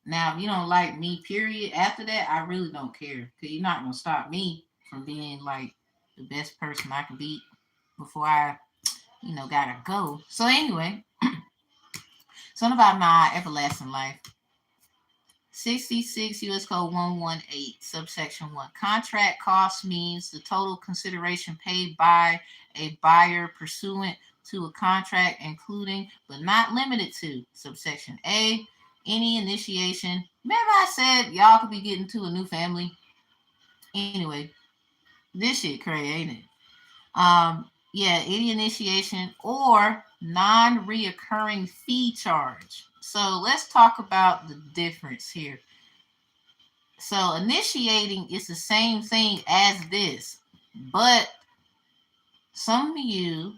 Now, if you don't like me, period, after that, I really don't care. Because you're not going to stop me from being like the best person I can be before I, gotta go. So anyway, something about everlasting life. 66 U.S. Code 118, subsection 1. Contract cost means the total consideration paid by a buyer pursuant to a contract, including but not limited to, subsection A, any initiation. Remember I said y'all could be getting to a new family? Anyway, this shit crazy, ain't it? Any initiation or non-reoccurring fee charge. So let's talk about the difference here. So initiating is the same thing as this, but some of you,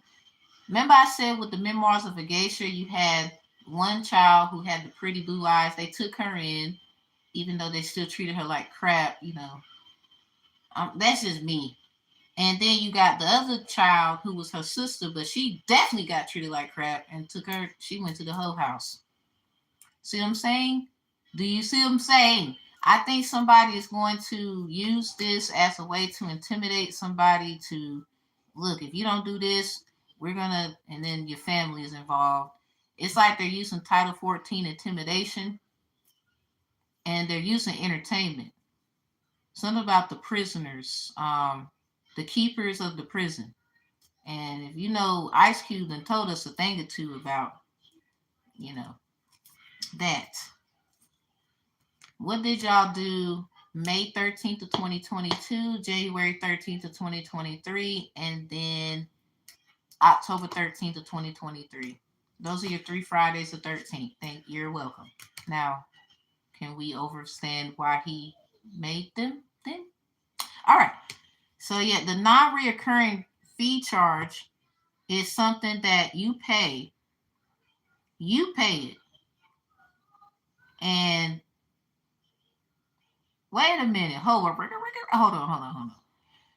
remember I said with the Memoirs of a Geisha, you had one child who had the pretty blue eyes. They took her in, even though they still treated her like crap, that's just me. And then you got the other child who was her sister, but she definitely got treated like crap and she went to the whole house. See what I'm saying? Do you see what I'm saying? I think somebody is going to use this as a way to intimidate somebody to, look, if you don't do this, and then your family is involved. It's like they're using Title 14 intimidation and they're using entertainment. Something about the prisoners, the keepers of the prison. And if you know, Ice Cube done told us a thing or two about, that. What did y'all do May 13th of 2022, January 13th of 2023, and then October 13th of 2023? Those are your 3 Fridays of 13th. You're welcome. Now, can we understand why he made them then? All right. So yeah, the non-reoccurring fee charge is something that you pay. You pay it. And wait a minute. Hold on.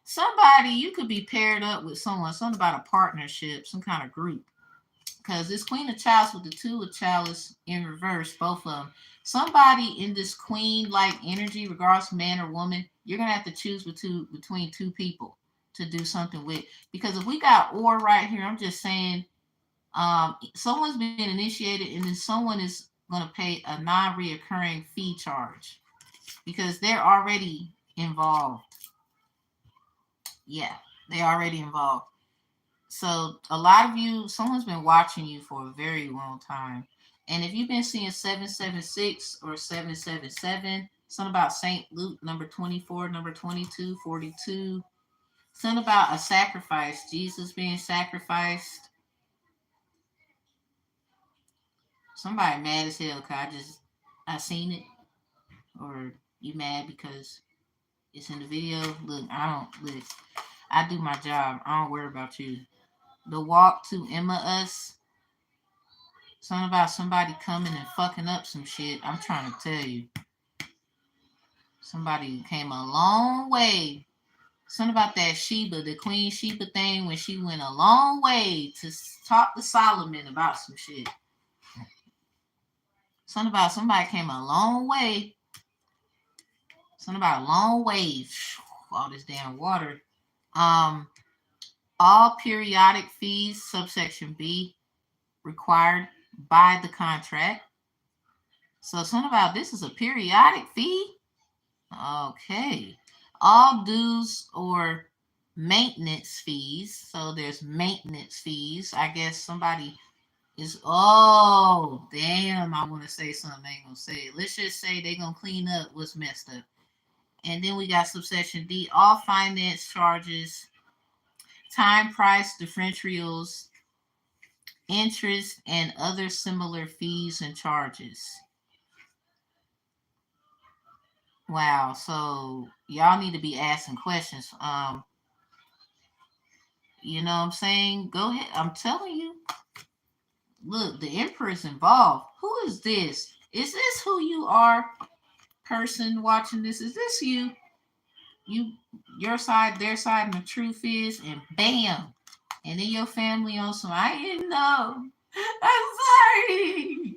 Somebody, you could be paired up with someone, something about a partnership, some kind of group. Because this Queen of Chalice with the Two of Chalice in reverse, both of them. Somebody in this queen-like energy, regardless of man or woman, you're going to have to choose between two people to do something with. Because if we got or right here, I'm just saying someone's being initiated and then someone is going to pay a non-reoccurring fee charge because they're already involved. Yeah, they're already involved. So a lot of you, someone's been watching you for a very long time. And if you've been seeing 776 or 777, something about St. Luke, number 24, number 22, 42, something about a sacrifice, Jesus being sacrificed. Somebody mad as hell because I seen it. Or you mad because it's in the video. Look, I do my job. I don't worry about you. The walk to Emmaus. Something about somebody coming and fucking up some shit. I'm trying to tell you. Somebody came a long way. Something about that Sheba, the Queen Sheba thing, when she went a long way to talk to Solomon about some shit. Something about somebody came a long way. Something about a long way. All this damn water. All periodic fees, subsection B, required by the contract. So something about this is a periodic fee. Okay. All dues or maintenance fees. So there's maintenance fees. I guess somebody is, oh, damn, I want to say something. I ain't going to say it. Let's just say they're going to clean up what's messed up. And then we got subsection D, all finance charges, time price differentials, interest, and other similar fees and charges. Wow, so y'all need to be asking questions. You know what I'm saying? Go ahead. I'm telling you. Look, the Emperor's involved. Who is this? Is this who you are? Person watching this? Is this you? Your side, their side, and the truth is, and bam. And then your family on some, I didn't know. I'm sorry.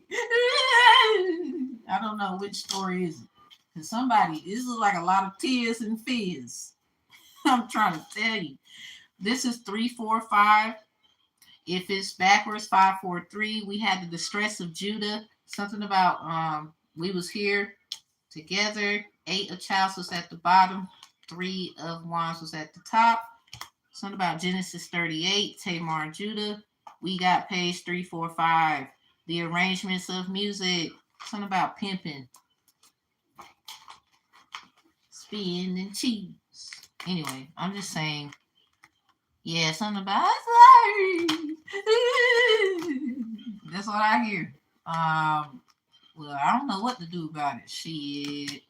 I don't know which story is it. Because somebody, this is like a lot of tears and fears. I'm trying to tell you. This is 345. If it's backwards, 543. We had the distress of Judah. Something about we was here together. 8 of Chalice was at the bottom. 3 of Wands was at the top. Something about Genesis 38. Tamar and Judah. We got page 345. The arrangements of music. Something about pimping. Spin and cheese. Anyway, I'm just saying. Yeah, something about sorry. That's what I hear. Well, I don't know what to do about it. Shit.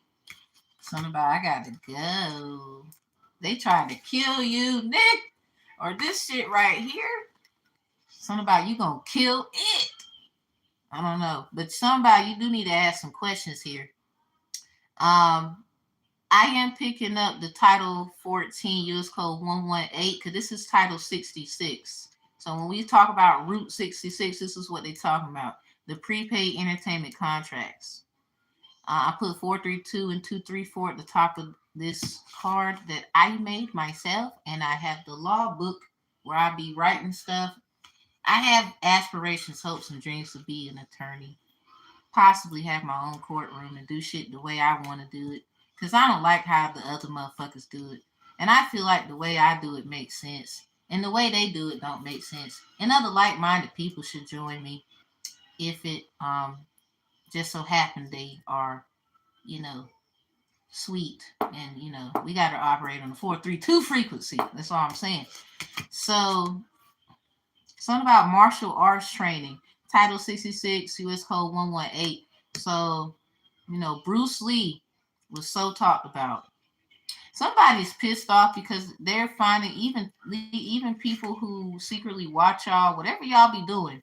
Something about I got to go. They tried to kill you, Nick. Or this shit right here. Something about you gonna kill it. I don't know. But somebody, you do need to ask some questions here. I am picking up the Title 14 U.S. Code 118 because this is Title 66. So when we talk about Route 66, this is what they're talking about. The prepaid entertainment contracts. I put 432 and 234 at the top of this card that I made myself. And I have the law book where I be writing stuff. I have aspirations, hopes, and dreams to be an attorney. Possibly have my own courtroom and do shit the way I want to do it. Because I don't like how the other motherfuckers do it. And I feel like the way I do it makes sense. And the way they do it don't make sense. And other like-minded people should join me if it just so happen they are, sweet. And, we got to operate on the 432 frequency. That's all I'm saying. So, something about martial arts training. Title 66, U.S. Code 118. So, Bruce Lee was so talked about. Somebody's pissed off because they're finding even people who secretly watch y'all, whatever y'all be doing,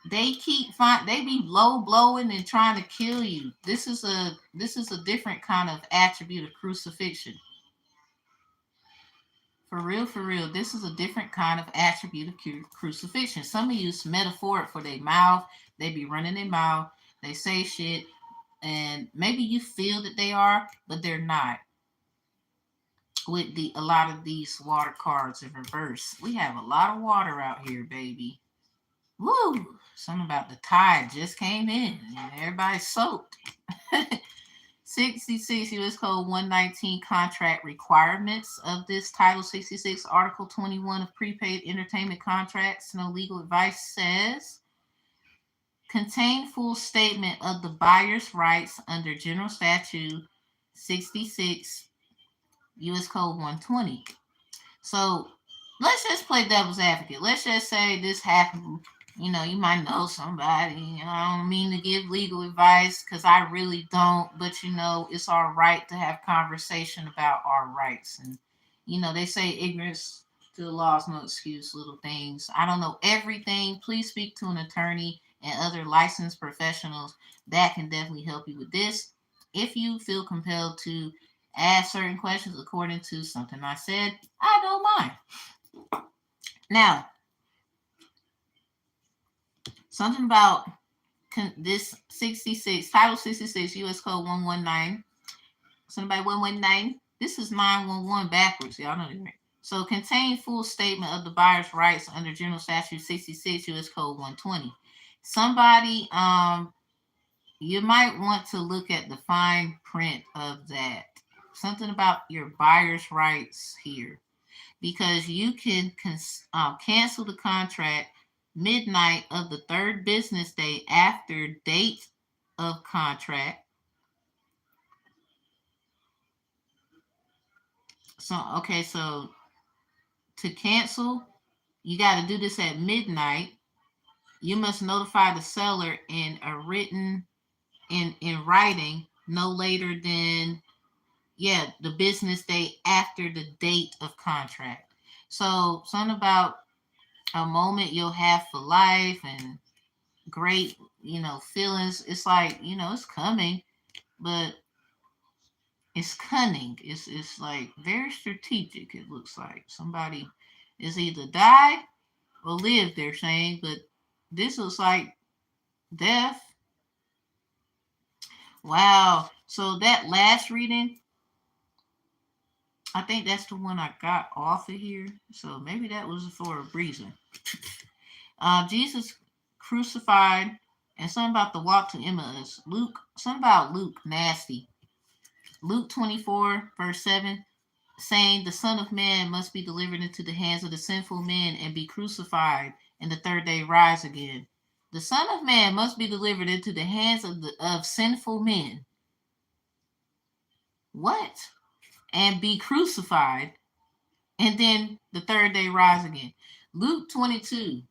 they be low blowing and trying to kill you. This is a different kind of attribute of crucifixion. For real, this is a different kind of attribute of crucifixion. Some of use metaphor for their mouth. They be running their mouth. They say shit, and maybe you feel that they are, but they're not. With a lot of these water cards in reverse, we have a lot of water out here, baby. Woo! Something about the tide just came in, and everybody's soaked. 66 U.S. Code 119 contract requirements of this Title 66, Article 21 of prepaid entertainment contracts. No legal advice says contain full statement of the buyer's rights under General Statute 66 U.S. Code 120. So let's just play devil's advocate. Let's just say this happened. You might know somebody. I don't mean to give legal advice because I really don't, but it's our right to have conversation about our rights. And they say ignorance to the law is no excuse, little things. I don't know everything. Please speak to an attorney and other licensed professionals that can definitely help you with this. If you feel compelled to ask certain questions according to something I said, I don't mind. Now, something about this 66, Title 66, U.S. Code 119. Somebody 119. This is 911 backwards. Y'all know that, right? So, contain full statement of the buyer's rights under General Statute 66, U.S. Code 120. Somebody, you might want to look at the fine print of that. Something about your buyer's rights here, because you can cancel the contract midnight of the third business day after date of contract. So to cancel, you got to do this at midnight. You must notify the seller in writing no later than the business day after the date of contract. So something about a moment you'll have for life and great, feelings. It's like, it's coming, but it's cunning. It's like very strategic. It looks like somebody is either die or live, they're saying, but this looks like death. Wow. So that last reading, I think that's the one I got off of here. So maybe that was for a reason. Jesus crucified, and something about the walk to Emmaus. Something about Luke, nasty. Luke 24, verse 7, saying, the Son of Man must be delivered into the hands of the sinful men and be crucified, and the third day rise again. The Son of Man must be delivered into the hands of sinful men. What? And be crucified, and then the third day rise again. Luke 22,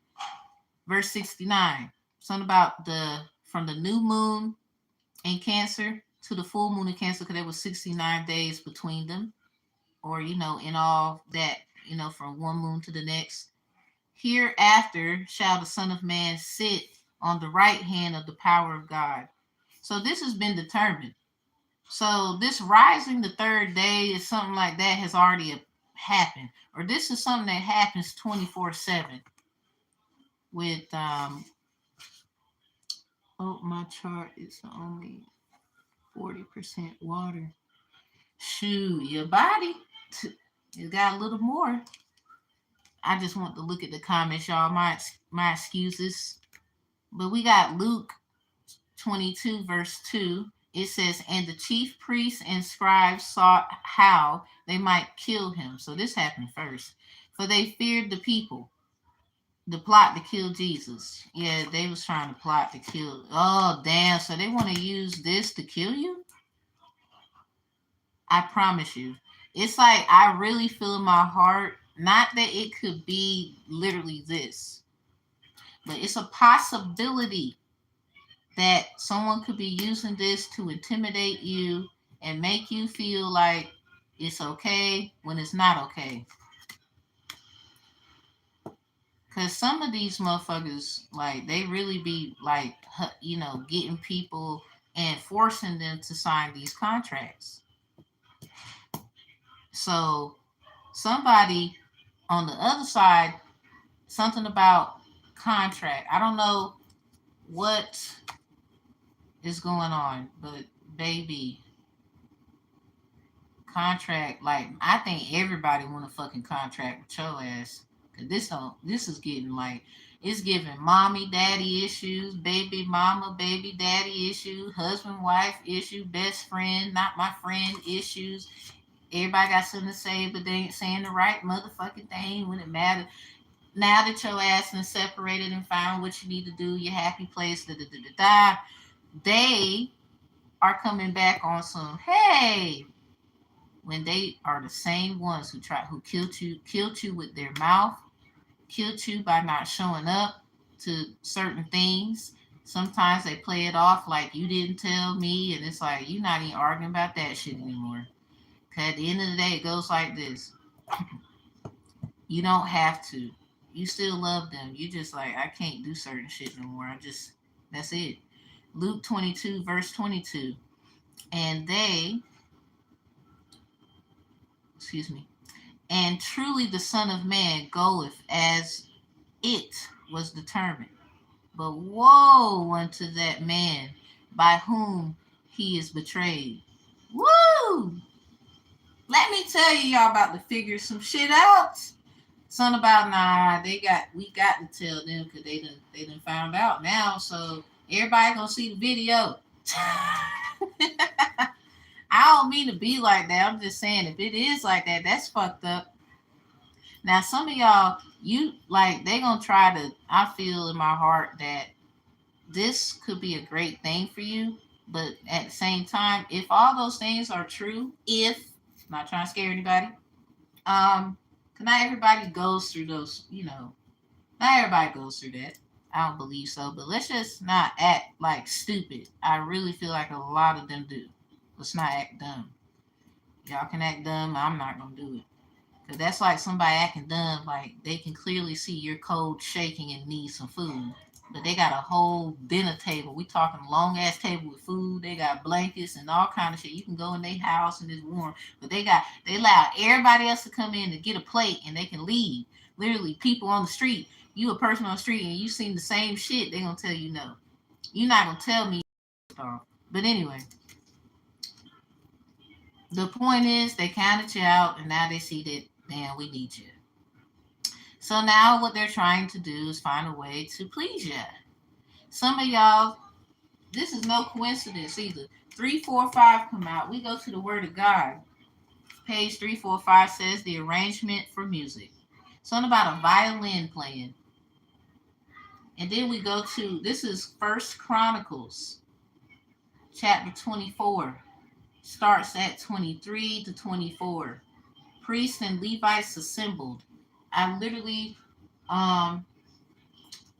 verse 69. Something about from the new moon in Cancer to the full moon in Cancer, because there was 69 days between them, or in all that, from one moon to the next. Hereafter shall the Son of Man sit on the right hand of the power of God. So this has been determined. So this rising the third day is something like that has already happened, or this is something that happens 24/7 with my chart is only 40% water. Shoot, your body, it got a little more. I just want to look at the comments, y'all. My excuses. But we got Luke 22, verse 2. It says, and the chief priests and scribes sought how they might kill him. So this happened first. For they feared the people. The plot to kill Jesus. Yeah, they was trying to plot to kill. Oh, damn. So they want to use this to kill you? I promise you. It's like I really feel in my heart, not that it could be literally this, but it's a possibility that someone could be using this to intimidate you and make you feel like it's okay when it's not okay. Cause some of these motherfuckers, like, they really be like, getting people and forcing them to sign these contracts. So somebody on the other side, something about contract. I don't know what is going on, but baby, contract. Like, I think everybody want a fucking contract with your ass. Cause this is getting like, it's giving mommy daddy issues, baby mama baby daddy issues, husband wife issue, best friend not my friend issues. Everybody got something to say, but they ain't saying the right motherfucking thing when it matters. Now that your ass is separated and found what you need to do, your happy place, da da da da da, they are coming back on some, hey, when they are the same ones who killed you with their mouth, killed you by not showing up to certain things. Sometimes they play it off like you didn't tell me, and it's like you're not even arguing about that shit anymore. Cause at the end of the day, it goes like this: you don't have to. You still love them. You just like, I can't do certain shit no more. That's it. Luke 22 verse 22, and they, excuse me, and truly the Son of Man goeth as it was determined. But woe unto that man by whom he is betrayed. Woo! Let me tell you, y'all about to figure some shit out. Something about, nah, we got to tell them because they done found out now. So everybody gonna see the video. I don't mean to be like that. I'm just saying, if it is like that, that's fucked up. Now, some of y'all, you like, they gonna try to. I feel in my heart that this could be a great thing for you, but at the same time, if all those things are true, if I'm not trying to scare anybody, um, not everybody goes through those. Not everybody goes through that. I don't believe so, but let's just not act like stupid. I really feel like a lot of them do. Let's not act dumb. Y'all can act dumb. I'm not gonna do it. Cause that's like somebody acting dumb, like they can clearly see you're cold, shaking, and need some food. But they got a whole dinner table. We talking long ass table with food. They got blankets and all kind of shit. You can go in their house and it's warm. But they allow everybody else to come in to get a plate and they can leave. Literally, people on the street. You a person on the street and you seen the same shit. They gonna tell you no. You're not gonna tell me. But anyway, the point is they counted you out and now they see that, damn, we need you. So now what they're trying to do is find a way to please you. Some of y'all, this is no coincidence either. 345 come out. We go to the Word of God. Page 345 says the arrangement for music. Something about a violin playing. And then we go to, this is First Chronicles, chapter 24. Starts at 23 to 24. Priests and Levites assembled. I literally,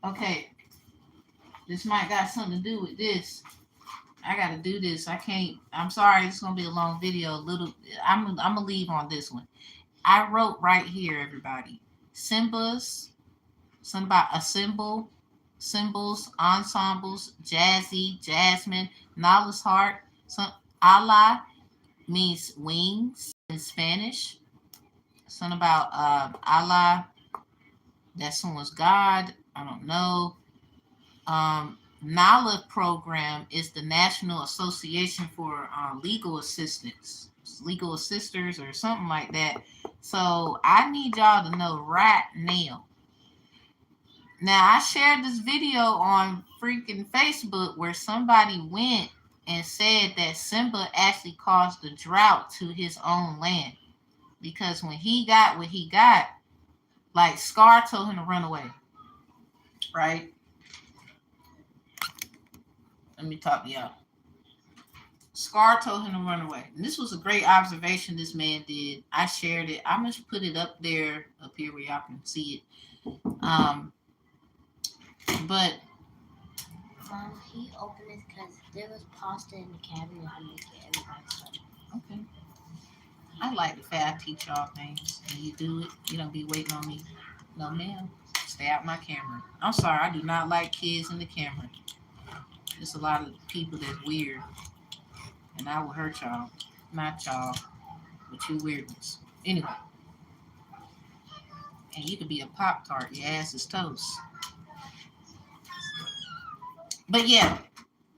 okay, this might got something to do with this. I gotta do this. I can't. I'm sorry. It's gonna be a long video. I'm gonna leave on this one. I wrote right here, everybody. Symbols. Something about assemble. Symbols, ensembles, jazzy, jasmine, Nala's heart. Some Allah means wings in Spanish. Something about Allah. That someone's God. I don't know. NALA program is the National Association for Legal Assistance, legal assisters, or something like that. So I need y'all to know right now. Now, I shared this video on freaking Facebook where somebody went and said that Simba actually caused the drought to his own land because when he got what he got, like Scar told him to run away, right? Let me talk to y'all. Scar told him to run away. And this was a great observation this man did. I shared it. I'm going to put it up there, up here where y'all can see it. But Mom, he opened it because there was pasta in the cabinet. I make it everybody started. Okay. I like the fact I teach y'all things and you do it. You don't be waiting on me. No, ma'am. Stay out my camera. I'm sorry. I do not like kids in the camera. There's a lot of people that's weird, and I will hurt y'all. Not y'all, but you weirdness. Anyway, and you could be a Pop Tart. Your ass is toast. But yeah,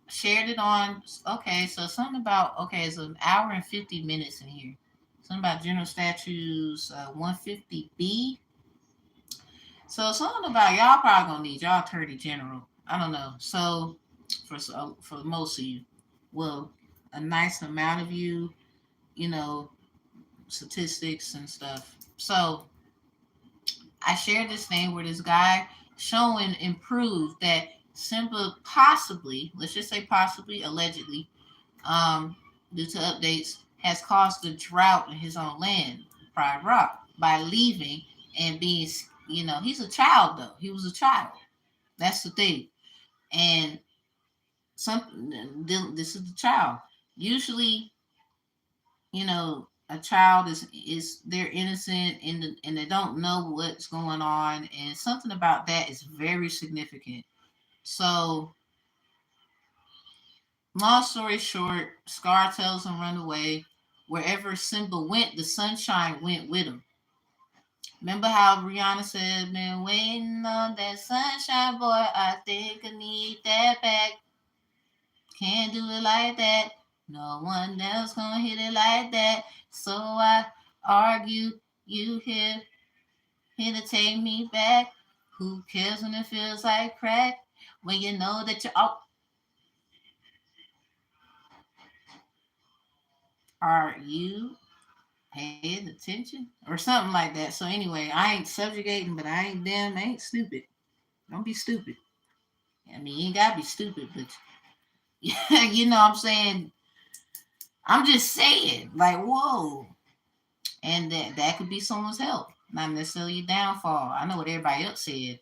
shared it on. Okay, so something about it's an hour and 50 minutes in here. Something about General Statutes 150B. So something about y'all probably gonna need y'all attorney general. I don't know. So for most of you, well, a nice amount of you, you know, statistics and stuff. So I shared this thing where this guy showing improved that simple possibly, let's just say possibly, allegedly, due to updates, has caused a drought in his own land, Pride Rock, by leaving and being, he's a child though. He was a child. That's the thing. And this is the child. Usually, a child is they're innocent and they don't know what's going on, and something about that is very significant. So, long story short, Scar tells him run away. Wherever Simba went, the sunshine went with him. Remember how Rihanna said, "Been waiting on that sunshine, boy. I think I need that back. Can't do it like that. No one else gonna hit it like that. So I argue, you here to take me back. Who cares when it feels like crack? When you know that you're out. Are you paying attention?" Or something like that. So anyway, I ain't subjugating, but I ain't stupid. Don't be stupid. I mean, you ain't gotta be stupid, but yeah, what I'm saying. I'm just saying, like, whoa. And that could be someone's help, not necessarily your downfall. I know what everybody else said,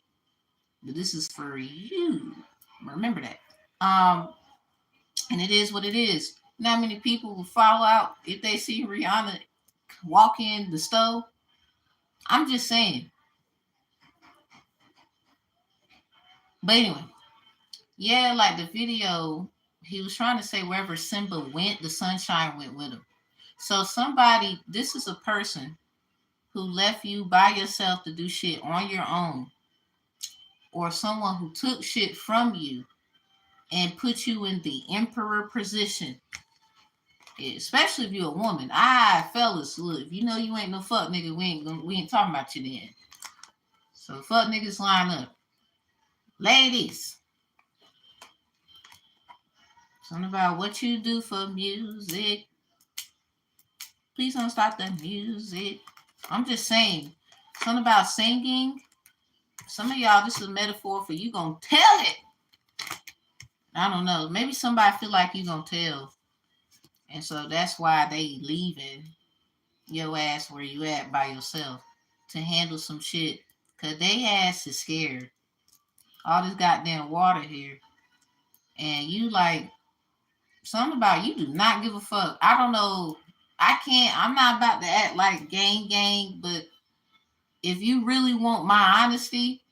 but this is for you. Remember that. And it is what it is. Not many people will follow out if they see Rihanna walk in the store. I'm just saying. But anyway, yeah, like the video, he was trying to say wherever Simba went, the sunshine went with him. So this is a person who left you by yourself to do shit on your own, or someone who took shit from you and put you in the emperor position. Especially if you're a woman. Fellas, look, if you know you ain't no fuck nigga, we ain't talking about you then. So fuck niggas line up. Ladies, something about what you do for music. Please don't stop the music. I'm just saying. Something about singing. Some of y'all, this is a metaphor for you gonna tell it. I don't know. Maybe somebody feel like you gonna tell. And so that's why they leaving your ass where you at by yourself to handle some shit. Cause they ass is scared. All this goddamn water here. And you like something about you do not give a fuck. I don't know. I'm not about to act like gang, but if you really want my honesty,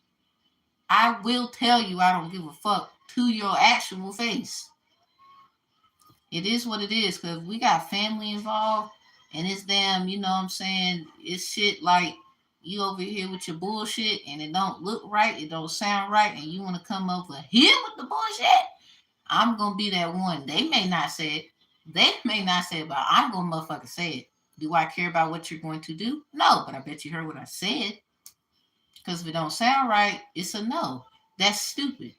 I will tell you I don't give a fuck to your actual face. It is what it is, because we got family involved, and it's damn, you know what I'm saying? It's shit like you over here with your bullshit, and it don't look right, it don't sound right, and you want to come over here with the bullshit. I'm gonna be that one. They may not say it. They may not say it, but I'm gonna motherfucker say it. Do I care about what you're going to do? No, but I bet you heard what I said. Because if it don't sound right, it's a no. That's stupid.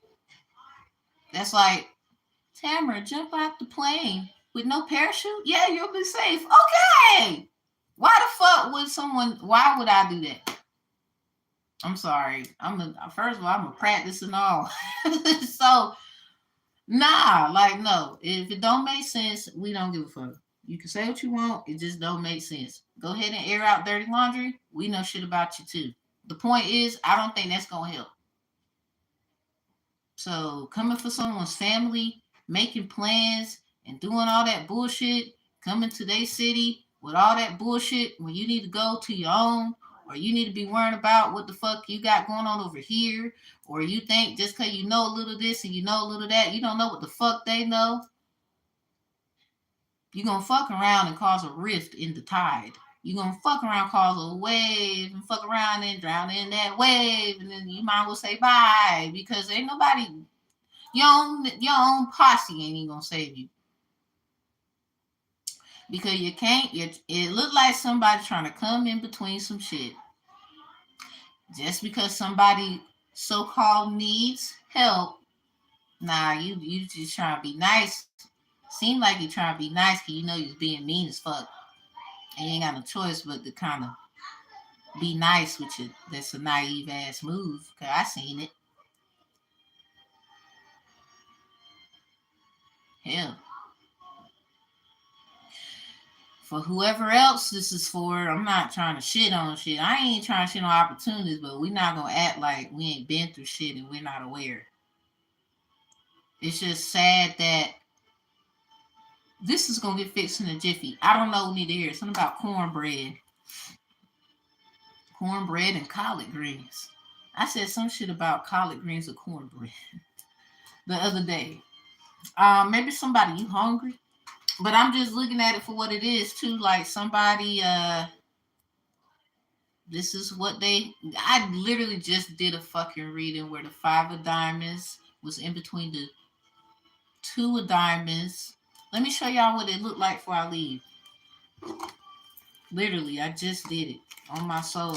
That's like, Tamara, jump out the plane with no parachute? Yeah, you'll be safe. Okay. Why the fuck why would I do that? I'm sorry. First of all, I'm a practice and all. So, nah, like, no. If it don't make sense, we don't give a fuck. You can say what you want. It just don't make sense. Go ahead and air out dirty laundry. We know shit about you too. The point is, I don't think that's going to help. So coming for someone's family, making plans, and doing all that bullshit, coming to their city with all that bullshit when you need to go to your own, or you need to be worrying about what the fuck you got going on over here, or you think just because you know a little this and you know a little that, you don't know what the fuck they know. You're going to fuck around and cause a rift in the tide. You're going to fuck around, cause a wave, and fuck around and drown in that wave, and then you might as well say bye, because ain't nobody, your own posse ain't even going to save you. Because you can't, it look like somebody trying to come in between some shit. Just because somebody so-called needs help, nah, you just trying to be nice. Seem like you're trying to be nice because you know you're being mean as fuck. And you ain't got no choice but to kind of be nice with you. That's a naive ass move, because I seen it. Hell. For whoever else this is for, I'm not trying to shit on shit. I ain't trying to shit on opportunities, but we not going to act like we ain't been through shit and we're not aware. It's just sad that this is going to get fixed in a jiffy. I don't know, we need to hear something about cornbread. Cornbread and collard greens. I said some shit about collard greens or cornbread the other day. Maybe somebody, you hungry? But I'm just looking at it for what it is too. Like somebody, this is what I literally just did a fucking reading where the 5 of diamonds was in between the 2 of diamonds. Let me show y'all what it looked like before I leave. Literally, I just did it on my soul.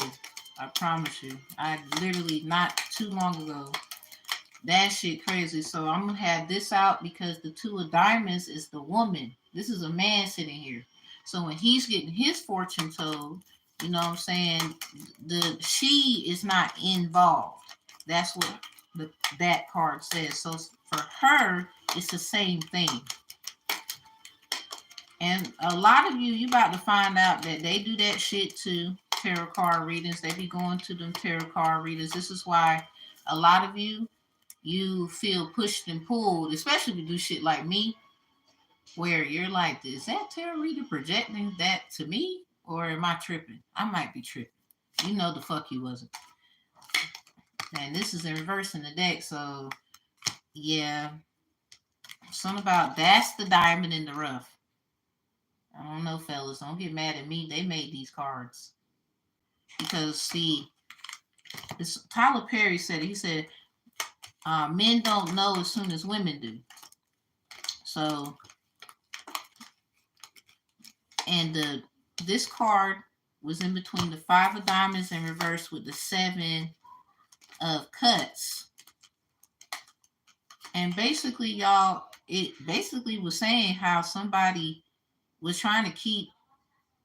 I promise you. I literally, not too long ago. That shit crazy. So I'm going to have this out because the 2 of diamonds is the woman. This is a man sitting here. So when he's getting his fortune told, you know what I'm saying, she is not involved. That's what that card says. So for her, it's the same thing. And a lot of you about to find out that they do that shit too. Tarot card readings. They be going to them tarot card readings. This is why a lot of you feel pushed and pulled, especially if you do shit like me, where you're like, is that tarot reader projecting that to me? Or am I tripping? I might be tripping. You know the fuck you wasn't. And this is in reverse in the deck, so yeah. Something about that's the diamond in the rough. I don't know, fellas. Don't get mad at me. They made these cards. Because, see, Tyler Perry said it. He said, men don't know as soon as women do. So, and this card was in between the 5 of diamonds in reverse with the 7 of cups. And basically, y'all, it basically was saying how somebody was trying to keep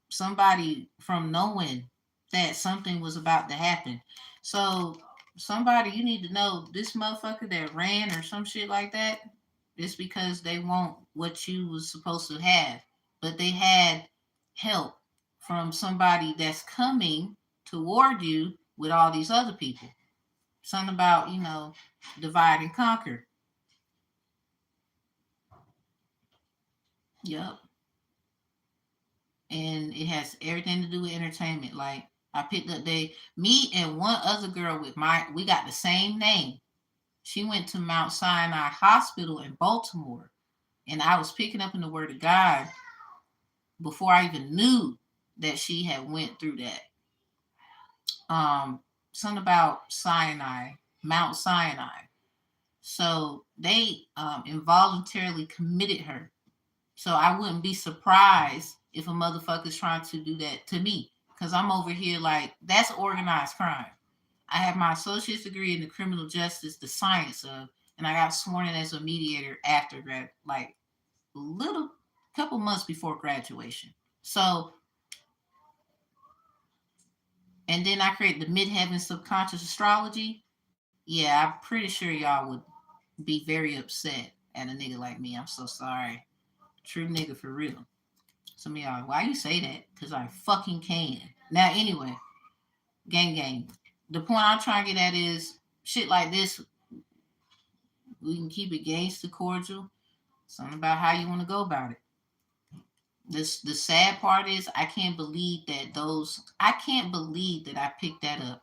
somebody from knowing that something was about to happen. So somebody, you need to know, this motherfucker that ran or some shit like that, it's because they want what you was supposed to have. But they had help from somebody that's coming toward you with all these other people. Something about, divide and conquer. Yep. And it has everything to do with entertainment. Like, I picked up me and one other girl we got the same name. She went to Mount Sinai Hospital in Baltimore. And I was picking up in the Word of God before I even knew that she had went through that. Something about Sinai, Mount Sinai. So they involuntarily committed her. So I wouldn't be surprised if a motherfucker's trying to do that to me. Because I'm over here like, that's organized crime. I have my associate's degree in the criminal justice, the science of, and I got sworn in as a mediator after like a couple months before graduation. So, and then I created the Midheaven Subconscious Astrology. Yeah, I'm pretty sure y'all would be very upset at a nigga like me. I'm so sorry. True nigga for real. Some of y'all, why you say that? Because I fucking can. Now, anyway, gang. The point I'm trying to get at is shit like this, we can keep it gangster cordial. Something about how you want to go about it. The sad part is I can't believe that I picked that up.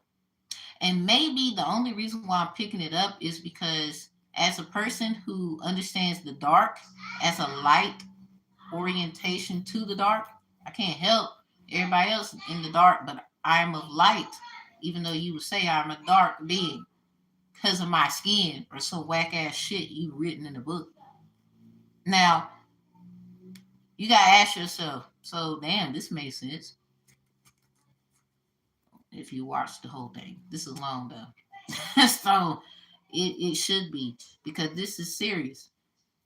And maybe the only reason why I'm picking it up is because as a person who understands the dark as a light orientation to the dark, I can't help everybody else in the dark, but I am of light, even though you would say I'm a dark being because of my skin or some whack ass shit you written in the book. Now, you gotta ask yourself, so damn, this makes sense if you watch the whole thing. This is long though. So it should be because this is serious.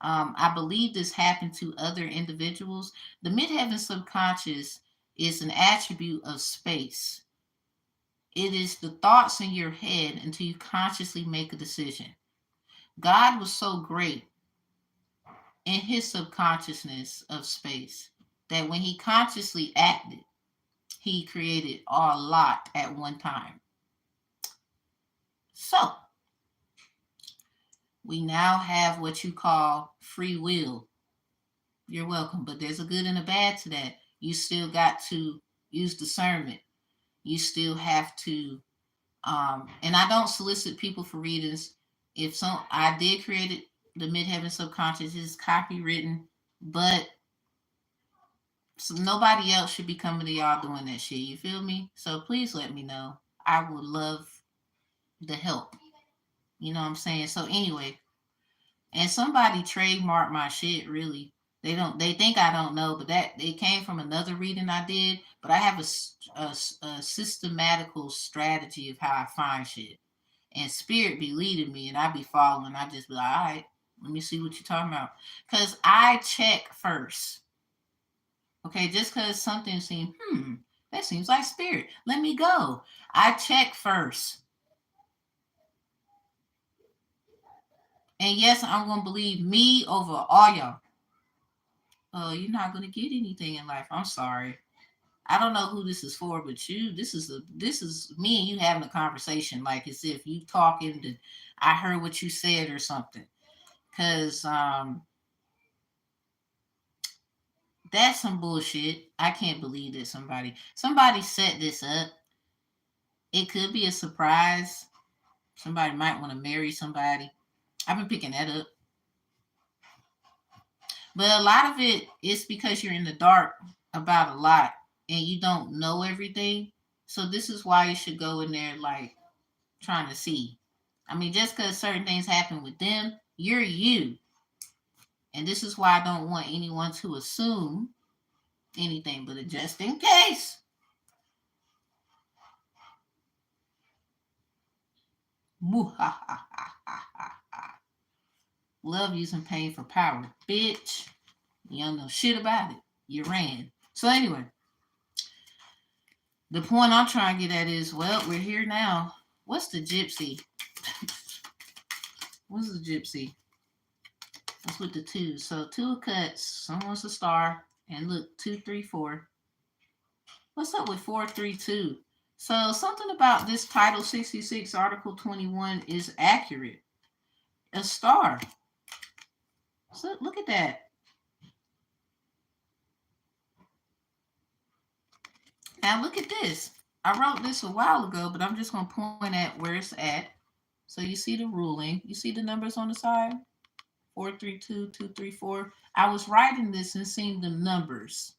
I believe this happened to other individuals. The midheaven subconscious is an attribute of space. It is the thoughts in your head until you consciously make a decision. God was so great in his subconsciousness of space that when he consciously acted, he created a lot at one time. So, we now have what you call free will. You're welcome, but there's a good and a bad to that. You still got to use discernment. You still have to, and I don't solicit people for readings. If some, I did create it, the midheaven subconscious is copywritten, but so nobody else should be coming to y'all doing that shit. You feel me? So please let me know. I would love the help. You know what I'm saying? So anyway, and somebody trademarked my shit. Really, they don't. They think I don't know, but that it came from another reading I did. But I have a systematical strategy of how I find shit, and spirit be leading me, and I be following. I just be like, all right, let me see what you're talking about, because I check first. Okay, just because something seems, that seems like spirit. Let me go. I check first. And yes, I'm gonna believe me over all y'all. Oh, you're not gonna get anything in life. I'm sorry. I don't know who this is for, but you. This is me and you having a conversation, like as if you talking to. I heard what you said or something. Cause that's some bullshit. I can't believe that somebody set this up. It could be a surprise. Somebody might want to marry somebody. I've been picking that up. But a lot of it is because you're in the dark about a lot and you don't know everything. So this is why you should go in there like trying to see. I mean, just because certain things happen with them, you're you. And this is why I don't want anyone to assume anything, but just in case. Love using pain for power. Bitch, you don't know shit about it. You ran. So anyway, the point I'm trying to get at is, well, we're here now. What's the gypsy? What's the gypsy? That's with the two. So two of cuts. Someone's a star. And look, 2, 3, 4. What's up with 4, 3, 2? So something about this title 66, Article 21 is accurate. A star. So look at that. Now look at this. I wrote this a while ago, but I'm just going to point at where it's at. So you see the ruling. You see the numbers on the side? 4, 3, 2, 2, 3, 4. I was writing this and seeing the numbers.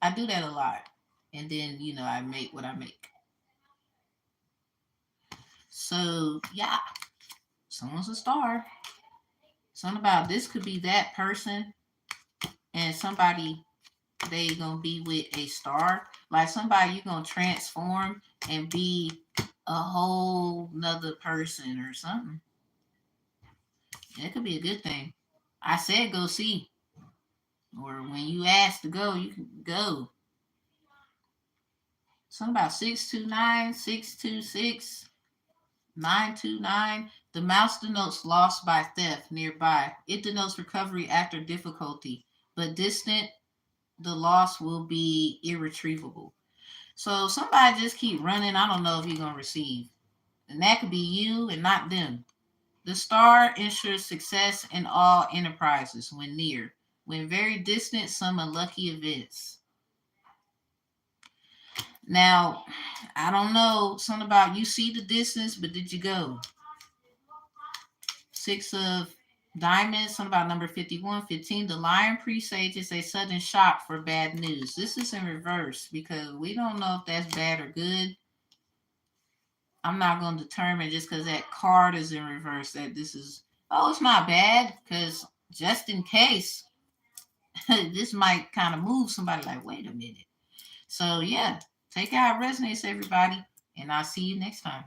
I do that a lot. And then, I make what I make. So, yeah. Someone's a star. Something about this could be that person. And somebody they gonna be with a star. Like somebody you gonna transform and be a whole nother person or something. That could be a good thing. I said go see. Or when you ask to go, you can go. Something about 629, 626, 929. The mouse denotes loss by theft nearby. It denotes recovery after difficulty, but distant, the loss will be irretrievable. So somebody just keep running. I don't know if you're gonna receive, and that could be you and not them. The star ensures success in all enterprises when near. When very distant, some unlucky events. Now, I don't know, something about you see the distance, but did you go? 6 of diamonds, something about number 51. 15, the lion presages a sudden shock for bad news. This is in reverse because we don't know if that's bad or good. I'm not going to determine just because that card is in reverse that this is, oh, it's not bad, because just in case, this might kind of move somebody like, wait a minute. So, yeah, take out resonates, everybody, and I'll see you next time.